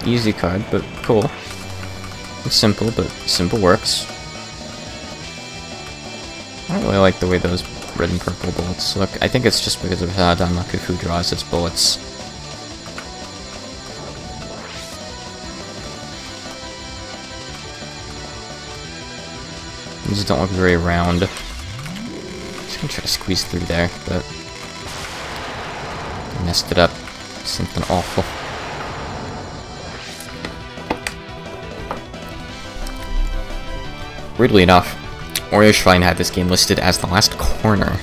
Easy card, but cool. It's simple, but simple works. I don't really like the way those red and purple bullets look. I think it's just because of how Danmakufu draws its bullets. These don't look very round. Just gonna try to squeeze through there, but I messed it up. Something awful. Weirdly enough, Oreo Shrine had this game listed as the last corner.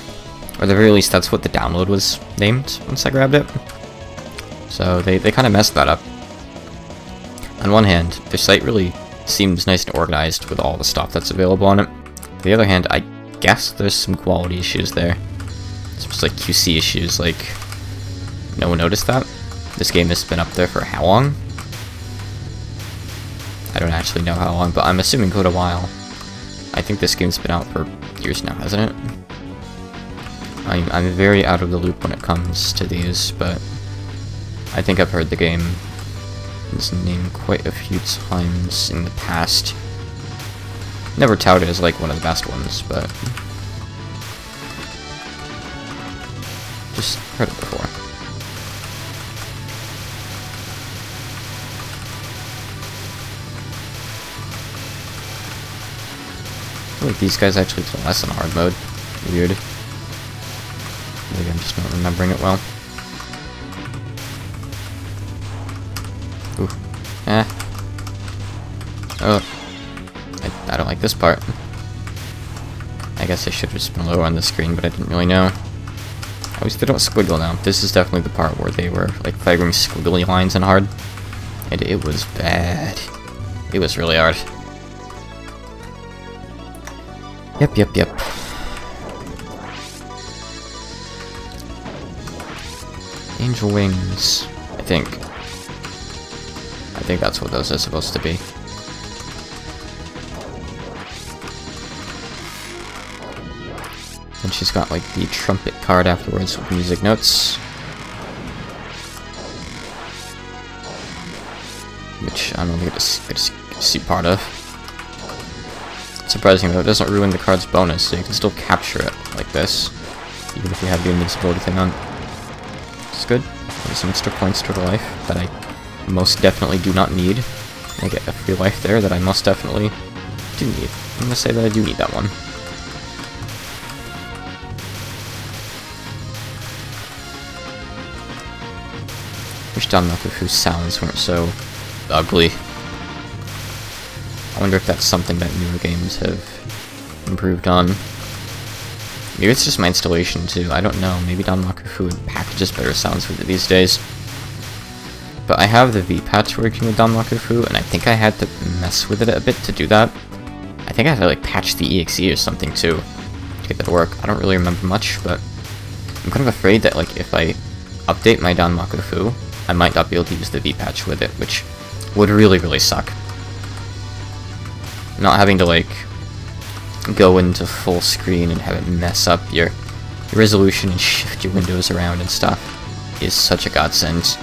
Or at the very least, that's what the download was named once I grabbed it. So they kind of messed that up. On one hand, their site really seems nice and organized with all the stuff that's available on it. On the other hand, I guess there's some quality issues there. It's just like QC issues, like... No one noticed that? This game has been up there for how long? I don't actually know how long, but I'm assuming quite a while. I think this game's been out for years now, hasn't it? I'm very out of the loop when it comes to these, but I think I've heard the game's name quite a few times in the past. Never touted as like one of the best ones, but just heard it before. Like these guys actually play less in hard mode. Weird. Maybe I'm just not remembering it well. Ooh. Eh. Oh. I don't like this part. I guess I should have just been lower on the screen, but I didn't really know. At least they don't squiggle now. This is definitely the part where they were like firing squiggly lines in hard. And it was bad. It was really hard. Yep. Angel wings, I think. I think that's what those are supposed to be. And she's got like the trumpet card afterwards with music notes. Which I don't think I just see part of. Surprising though, it doesn't ruin the card's bonus, so you can still capture it like this, even if you have the invincibility thing on. It's good. There's some extra points to the life that I most definitely do not need. I get a free life there that I most definitely do need. I'm gonna say that I do need that one. Wish Danmakufu's sounds weren't so ugly. I wonder if that's something that newer games have improved on. Maybe it's just my installation too, I don't know. Maybe Danmakufu packages better sounds with it these days. But I have the V patch working with Danmakufu, and I think I had to mess with it a bit to do that. I think I have to like patch the EXE or something too to get that to work. I don't really remember much, but I'm kind of afraid that like if I update my Danmaku Fu, I might not be able to use the V-patch with it, which would really suck. Not having to like go into full screen and have it mess up your resolution and shift your windows around and stuff is such a godsend.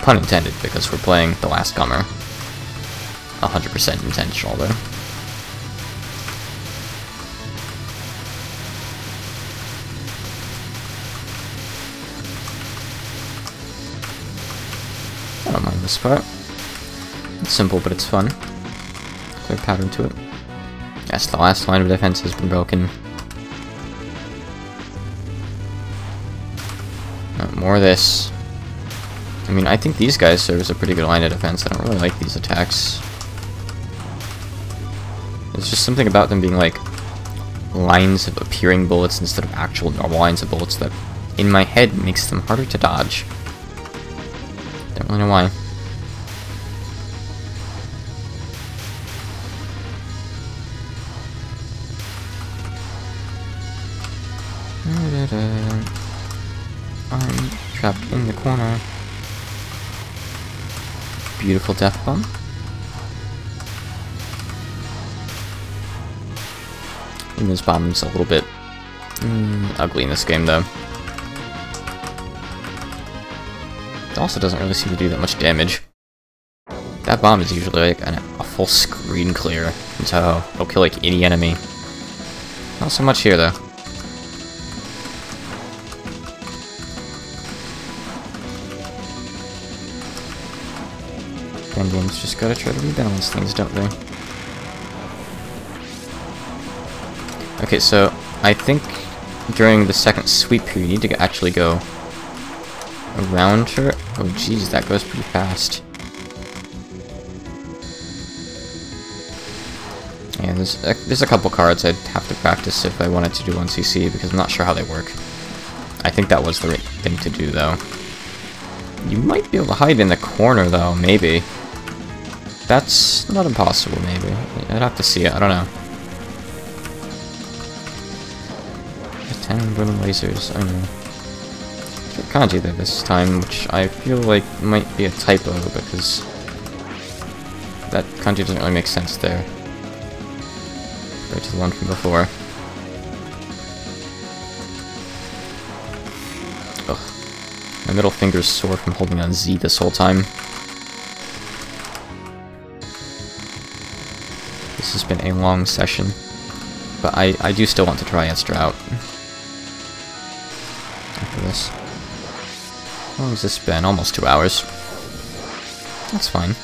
Pun intended, because we're playing The Last Comer. 100% intentional though. I don't mind this part. It's simple, but it's fun. Clear pattern to it. Yes, the last line of defense has been broken. More of this. I mean, I think these guys serve as a pretty good line of defense. I don't really like these attacks. There's just something about them being like lines of appearing bullets instead of actual normal lines of bullets that, in my head, makes them harder to dodge. Don't really know why. I'm trapped in the corner. Beautiful death bomb. And this bomb's a little bit ugly in this game, though. It also doesn't really seem to do that much damage. That bomb is usually like a full screen clear, and so it'll kill like any enemy. Not so much here, though. Games just gotta try to rebalance things, don't they? Okay, so I think during the second sweep here, you need to actually go around her. Oh jeez, that goes pretty fast. Yeah, there's a couple cards I'd have to practice if I wanted to do 1cc, because I'm not sure how they work. I think that was the right thing to do, though. You might be able to hide in the corner, though, maybe. That's not impossible, maybe. I'd have to see it, I don't know. 10 burning lasers, I know. Kanji there this time, which I feel like might be a typo, because that kanji doesn't really make sense there. Right to the one from before. Ugh. My middle finger's sore from holding on Z this whole time. This has been a long session, but I do still want to try Estra out. After this. How long has this been? Almost 2 hours. That's fine.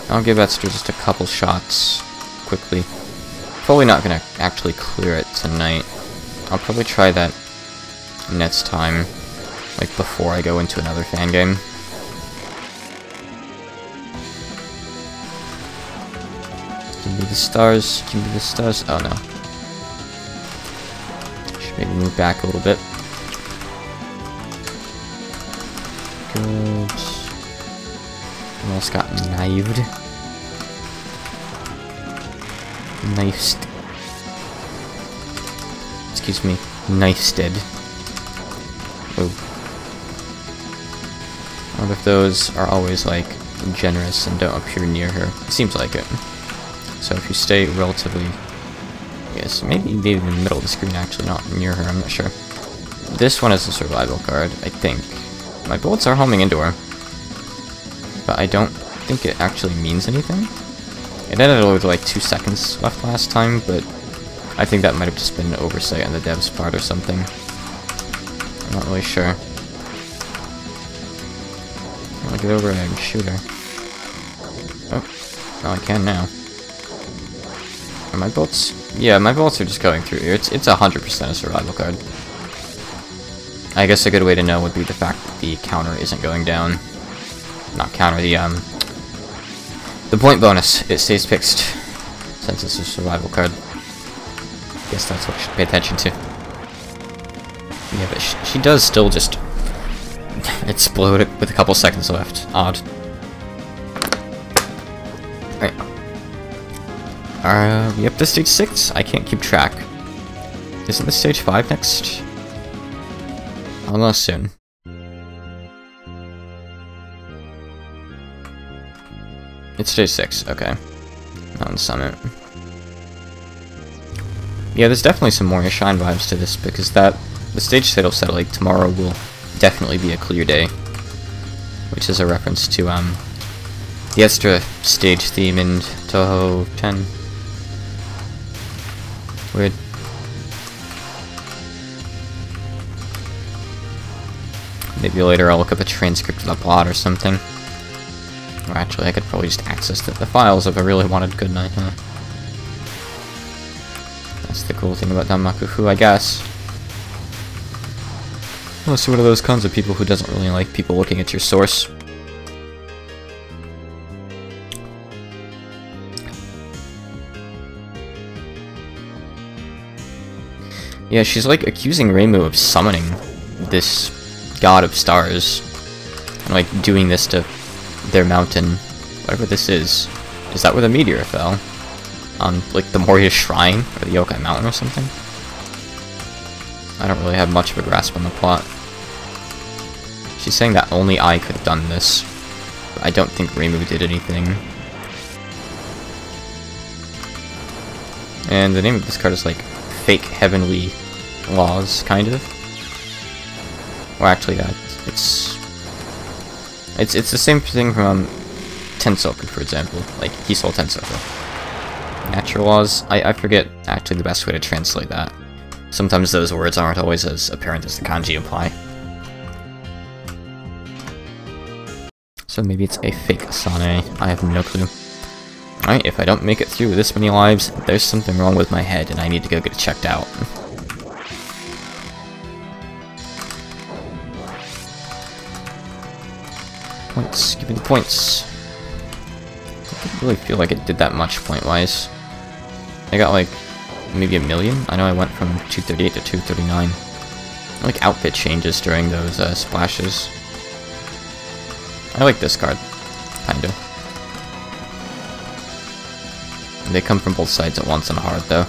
I'll give Estra just a couple shots quickly. Probably not gonna actually clear it tonight. I'll probably try that next time, like before I go into another fan game. Give me the stars, give me the stars. Oh no. Should maybe move back a little bit. Good. Almost got knifed. Knifed. Excuse me. Knifestead. Oh. I wonder if those are always, like, generous and don't appear near her. It seems like it. So if you stay relatively... I guess, maybe in the middle of the screen, actually, not near her, I'm not sure. This one is a survival card, I think. My bullets are homing into her. But I don't think it actually means anything. It ended with like 2 seconds left last time, but I think that might have just been an oversight on the dev's part or something. I'm not really sure. I'll get over and shoot her. Oh, I can now. Are my bullets? Yeah, my bullets are just going through here. It's 100% a survival card. I guess a good way to know would be the fact that the counter isn't going down. Not counter, the point bonus. It stays fixed, since it's a survival card. Guess that's what you should pay attention to. Yeah, but she does still just explode it with a couple seconds left. Odd. Right. Are we up to stage 6? I can't keep track. Isn't this stage 5 next? Almost soon. It's stage 6, okay. Mountain Summit. Yeah, there's definitely some more Shine vibes to this, because the stage title said, like, tomorrow will definitely be a clear day. Which is a reference to, the extra stage theme in Touhou 10. Weird. Maybe later I'll look up a transcript of the plot or something. Or actually, I could probably just access the files if I really wanted, couldn't I? Huh? That's the cool thing about Danmaku, I guess. I'm also one of those kinds of people who doesn't really like people looking at your source. Yeah, she's like accusing Reimu of summoning this god of stars. And like doing this to their mountain. Whatever this is. Is that where the meteor fell? On like the Moria Shrine? Or the Yokai Mountain or something? I don't really have much of a grasp on the plot. She's saying that only I could have done this. But I don't think Reimu did anything. And the name of this card is like Fake Heavenly Laws, kind of. Or actually, it's the same thing from Tensoku, for example, like Hisol Tensoku. Natural laws. I forget actually the best way to translate that. Sometimes those words aren't always as apparent as the kanji imply. So maybe it's a fake Asane. I have no clue. Alright, if I don't make it through this many lives, there's something wrong with my head and I need to go get it checked out. Points. Give me the points. I didn't really feel like it did that much point-wise. I got like maybe 1 million. I know I went from 238 to 239. I like outfit changes during those splashes. I like this card, kinda. They come from both sides at once on hard though.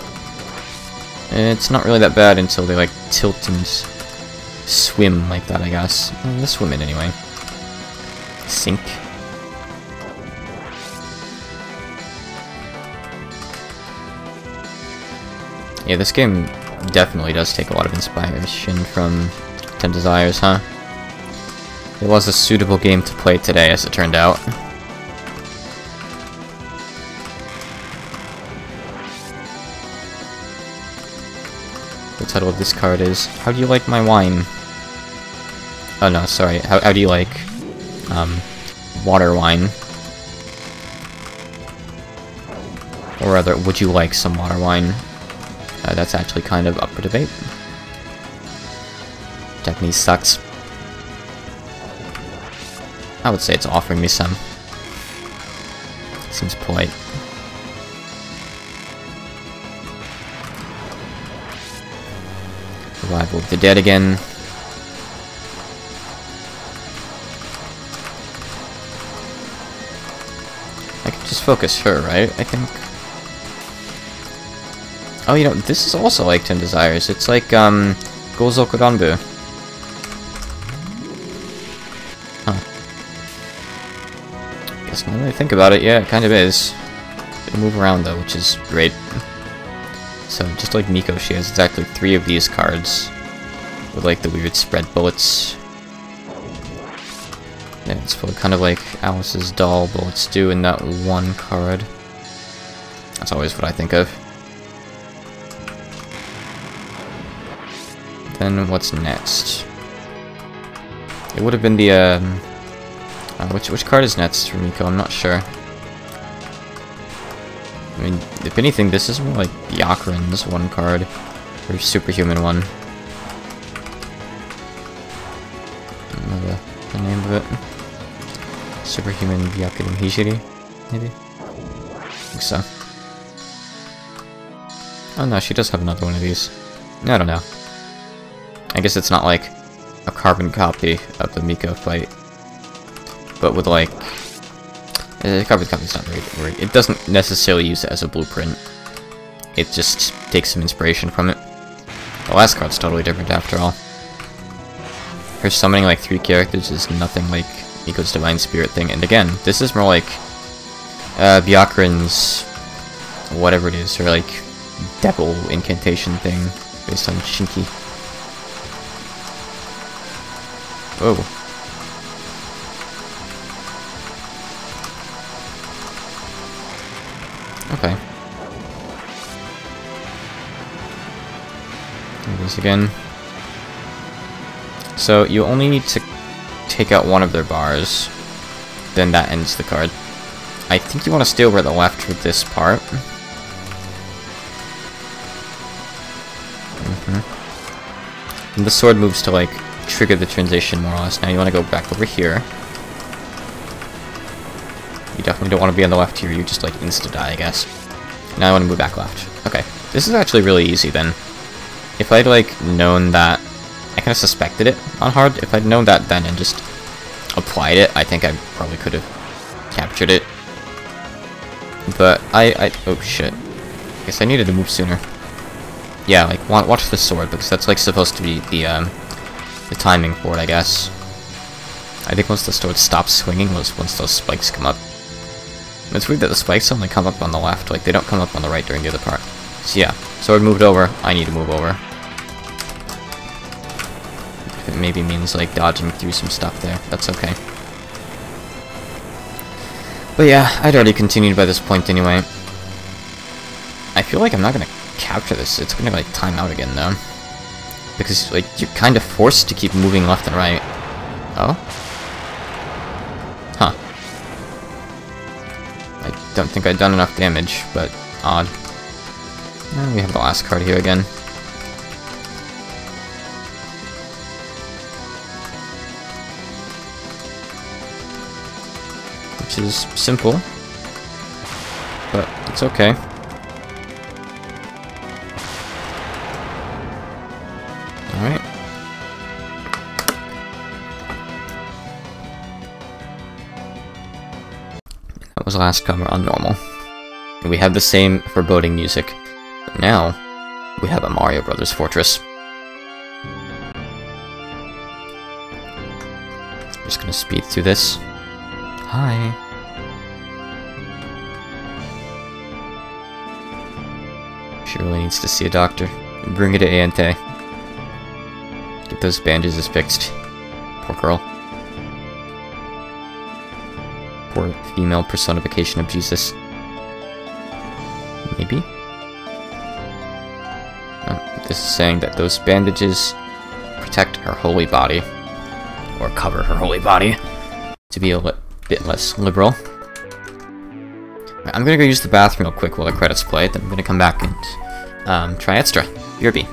It's not really that bad until they like tilt and swim like that, I guess. Well, they swim it anyway. Sink. Yeah, this game definitely does take a lot of inspiration from 10 Desires, huh? It was a suitable game to play today, as it turned out. The title of this card is, How Do You Like My Wine? Oh no, sorry, how do you like, water wine? Or rather, would you like some water wine? That's actually kind of up for debate. Japanese sucks. I would say it's offering me some. Seems polite. Revival of the Dead again. I can just focus her, right? I think. Oh, you know, this is also like 10 Desires. It's like, Gozoku Ranbu. Huh. Guess now that I think about it, yeah, it kind of is. It'll move around though, which is great. So, just like Miko, she has exactly 3 of these cards. With like the weird spread bullets. Yeah, it's kind of like Alice's doll bullets do in that one card. That's always what I think of. Then what's next? It would have been the which card is next for Miko? I'm not sure. I mean, if anything, this is more like Byakuren's one card, or Superhuman one. I don't know the name of it. Superhuman Byakuren Hijiri, maybe. I think so. Oh no, she does have another one of these. I don't know. I guess it's not like a carbon copy of the Miko fight, but with like Carbon Copy's not very... It doesn't necessarily use it as a blueprint. It just takes some inspiration from it. The last card's totally different after all. Her summoning like 3 characters is nothing like Miko's Divine Spirit thing. And again, this is more like Byakuran's whatever it is, or like devil incantation thing based on Shinki. Whoa. Okay. There it is again. So you only need to take out one of their bars, then that ends the card. I think you want to stay over at the left for this part. And the sword moves to like trigger the transition more or less. Now you want to go back over here. You definitely don't want to be on the left here, you just like insta-die, I guess. Now I want to move back left. Okay, this is actually really easy then. If I'd like known that, I kind of suspected it on hard. If I'd known that then and just applied it, I think I probably could have captured it. But oh shit. I guess I needed to move sooner. Yeah, like watch the sword because that's like supposed to be the timing for it, I guess. I think once the sword stops swinging was once those spikes come up. It's weird that the spikes only come up on the left, like they don't come up on the right during the other part. So yeah, sword moved over, I need to move over. If it maybe means like dodging through some stuff there, that's okay. But yeah, I'd already continued by this point anyway. I feel like I'm not gonna capture this, it's gonna like time out again though. Because like you're kind of forced to keep moving left and right. Oh? Huh. I don't think I'd done enough damage, but odd. And we have the last card here again. Which is simple, but it's okay. Alright. That was the last cover on normal. And we have the same foreboding music. But now, we have a Mario Brothers Fortress. I'm just gonna speed through this. Hi. She really needs to see a doctor. Bring it to Aante. Get those bandages fixed. Poor girl. Poor female personification of Jesus. Maybe? This is saying that those bandages protect her holy body. Or cover her holy body. To be a bit less liberal. I'm gonna go use the bathroom real quick while the credits play, then I'm gonna come back and try Extra. BRB.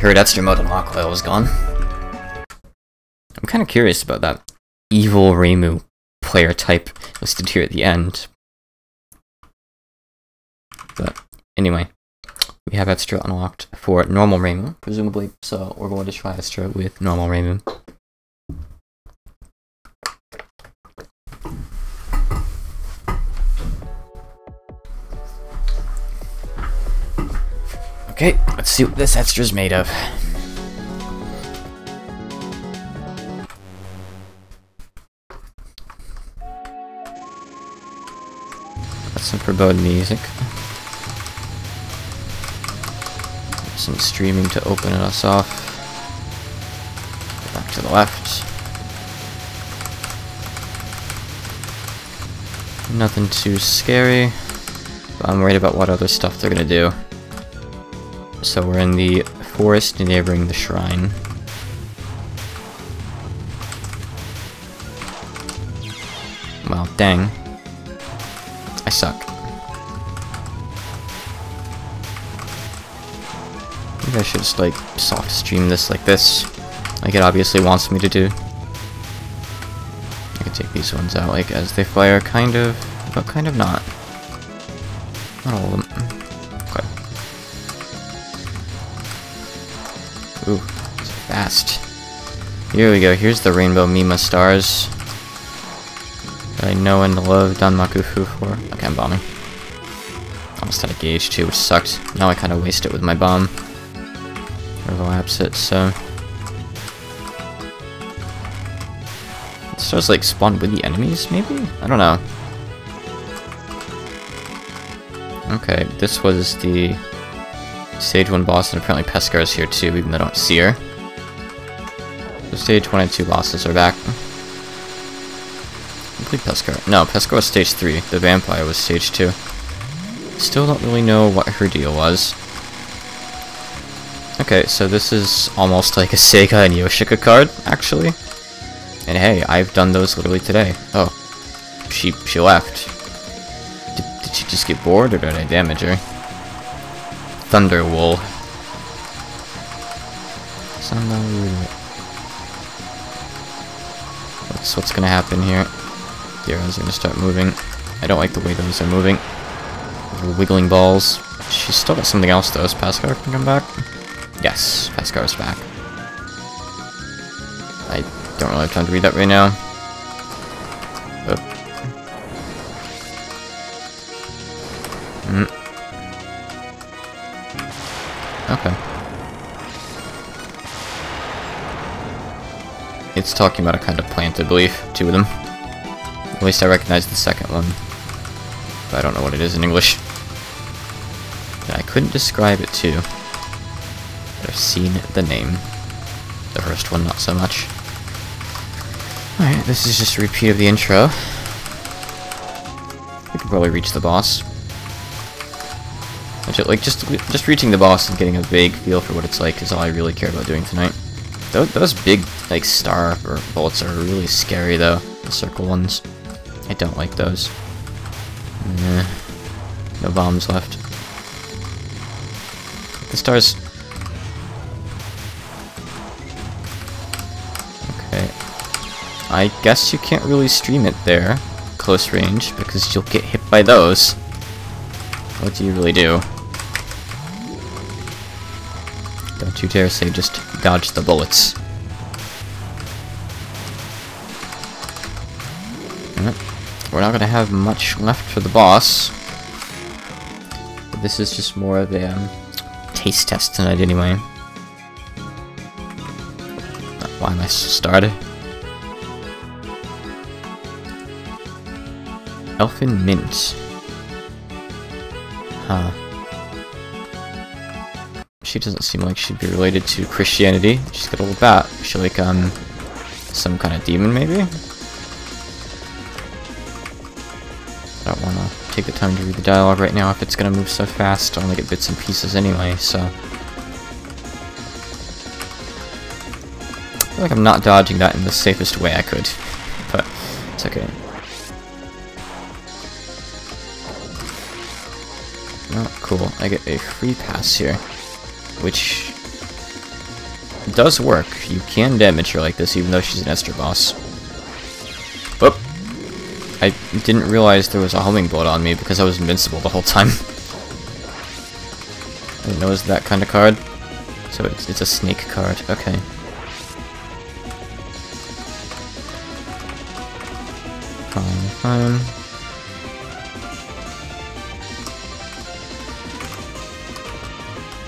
heard extra mode unlock while I was gone. I'm kind of curious about that evil Reimu player type listed here at the end. But anyway, we have extra unlocked for normal Reimu, presumably, so we're going to try extra with normal Reimu. Okay, let's see what this extra's made of. Got some foreboding music. Some streaming to open us off. Back to the left. Nothing too scary, but I'm worried about what other stuff they're gonna do. So we're in the forest neighboring the shrine. Well, dang. I suck. Maybe I should just, like, soft stream this like this. Like it obviously wants me to do. I can take these ones out, like, as they fire, kind of, but kind of not. Not all of them. Okay. Ooh, it's fast. Here we go, here's the Rainbow Mima stars that I know and love Danmakufu for. Okay, I'm bombing. Almost had a gauge too, which sucked. Now I kind of waste it with my bomb. Overlaps it, so... The stars like spawn with the enemies, maybe? I don't know. Okay, this was the Stage 1 boss, and apparently Pescar is here too, even though I don't see her. So Stage 1 and 2 bosses are back. I believe Pescar. No, Pescar was Stage 3. The vampire was Stage 2. Still don't really know what her deal was. Okay, so this is almost like a Sega and Yoshika card, actually. And hey, I've done those literally today. Oh, she left. Did she just get bored, or did I damage her? Thunderwool. What's gonna happen here? The arrows are gonna start moving. I don't like the way those are moving. Little wiggling balls. She's still got something else though. Is Pescar can come back? Yes, Pescar's back. I don't really have time to read that right now. But... Okay. It's talking about a kind of plant, I believe. Two of them. At least I recognize the second one. But I don't know what it is in English. And I couldn't describe it too. But I've seen the name. The first one, not so much. Alright, this is just a repeat of the intro. We can probably reach the boss. Like, just reaching the boss and getting a vague feel for what it's like is all I really care about doing tonight. Those big, like, star or bullets are really scary, though. The circle ones. I don't like those. Nah. No bombs left. The stars... Okay. I guess you can't really stream it there, close range, because you'll get hit by those. What do you really do? Don't you dare say just dodge the bullets. We're not gonna have much left for the boss. But this is just more of a taste test tonight anyway. Why am I started? Elfin Mint. Huh. She doesn't seem like she'd be related to Christianity. She's got a little bat. Is she like, some kind of demon, maybe? I don't want to take the time to read the dialogue right now if it's going to move so fast. I only get bits and pieces anyway, so... I feel like I'm not dodging that in the safest way I could. But, it's okay. Oh, cool. I get a free pass here. Which does work. You can damage her like this, even though she's an Esther boss. Oop! I didn't realize there was a homing blood on me because I was invincible the whole time. I didn't know it was that kind of card. So it's a snake card. Okay. Fine.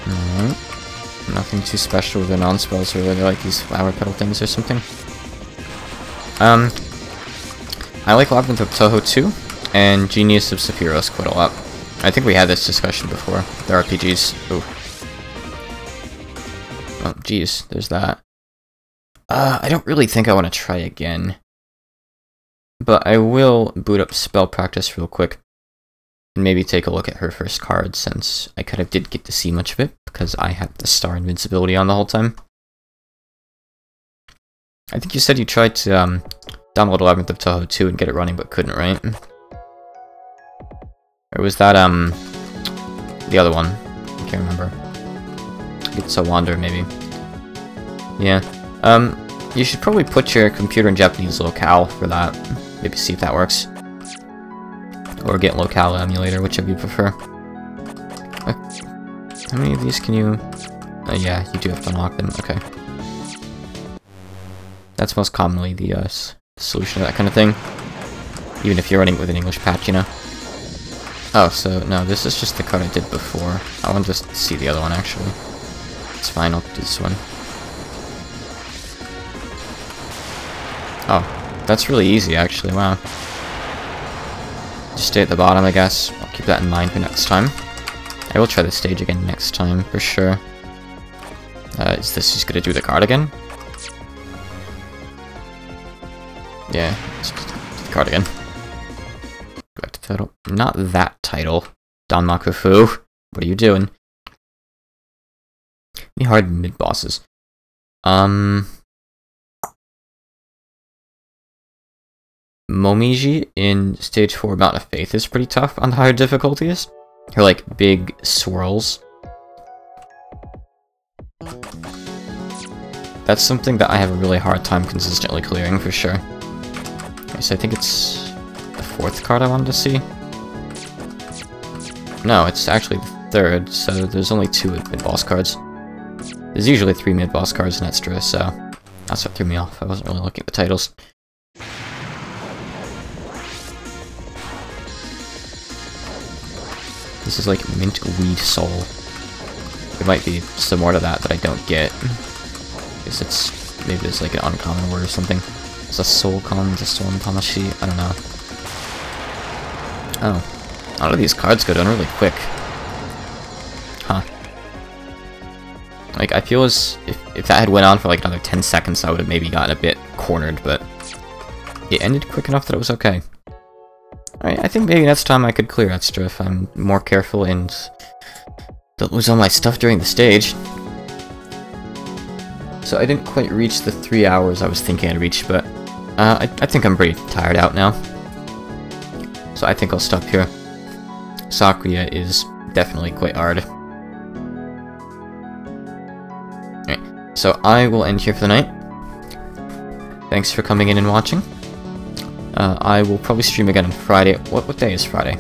Alright. Nothing too special with the non-spells, or really like these flower petal things or something. I like Labyrinth of Touhou too, and Genius of Sephiroth quite a lot. I think we had this discussion before. The RPGs. Ooh. Oh, geez, there's that. I don't really think I want to try again. But I will boot up Spell Practice real quick. And maybe take a look at her first card, since I kind of did get to see much of it, because I had the Star Invincibility on the whole time. I think you said you tried to download Labyrinth of Touhou 2 and get it running, but couldn't, right? Or was that, the other one? I can't remember. It's a Wander, maybe. Yeah. You should probably put your computer in Japanese locale for that. Maybe see if that works. Or get locale emulator, whichever you prefer. How many of these can you... yeah, you do have to unlock them. Okay. That's most commonly the solution to that kind of thing. Even if you're running it with an English patch, you know. Oh, so, no, this is just the card I did before. I want to just see the other one, actually. It's fine, I'll do this one. Oh, that's really easy, actually, wow. Just stay at the bottom, I guess. I'll keep that in mind for next time. I will try the stage again next time, for sure. Is this just gonna do the card again? Yeah, let's just do the card again. Back to title. Not that title. Danmaku-fu. What are you doing? Any hard mid-bosses? Momiji in Stage 4 Mountain of Faith is pretty tough on the higher difficulties. Her, like, big swirls. That's something that I have a really hard time consistently clearing, for sure. Okay, so I think it's the 4th card I wanted to see. No, it's actually the 3rd, so there's only 2 mid-boss cards. There's usually 3 mid-boss cards in Extra, so that's what threw me off. I wasn't really looking at the titles. This is like Mint Weed Soul. There might be some more to that I don't get. I guess it's... maybe it's like an uncommon word or something. It's a Soul Con, it's a Soul Tamashi, I don't know. Oh. A lot of these cards go down really quick. Huh. Like, I feel as if that had went on for like another 10 seconds, I would have maybe gotten a bit cornered, but it ended quick enough that it was okay. Alright, I think maybe next time I could clear Extra if I'm more careful and don't lose all my stuff during the stage. So I didn't quite reach the 3 hours I was thinking I'd reach, but I think I'm pretty tired out now. So I think I'll stop here. Sakuya is definitely quite hard. Alright, so I will end here for the night. Thanks for coming in and watching. I will probably stream again on Friday. What day is Friday?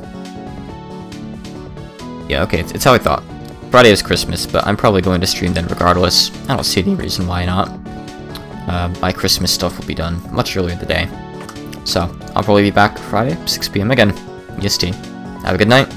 Yeah, okay, it's how I thought. Friday is Christmas, but I'm probably going to stream then regardless. I don't see any reason why not. My Christmas stuff will be done much earlier in the day. So, I'll probably be back Friday, 6 PM again. Yes, T. Have a good night.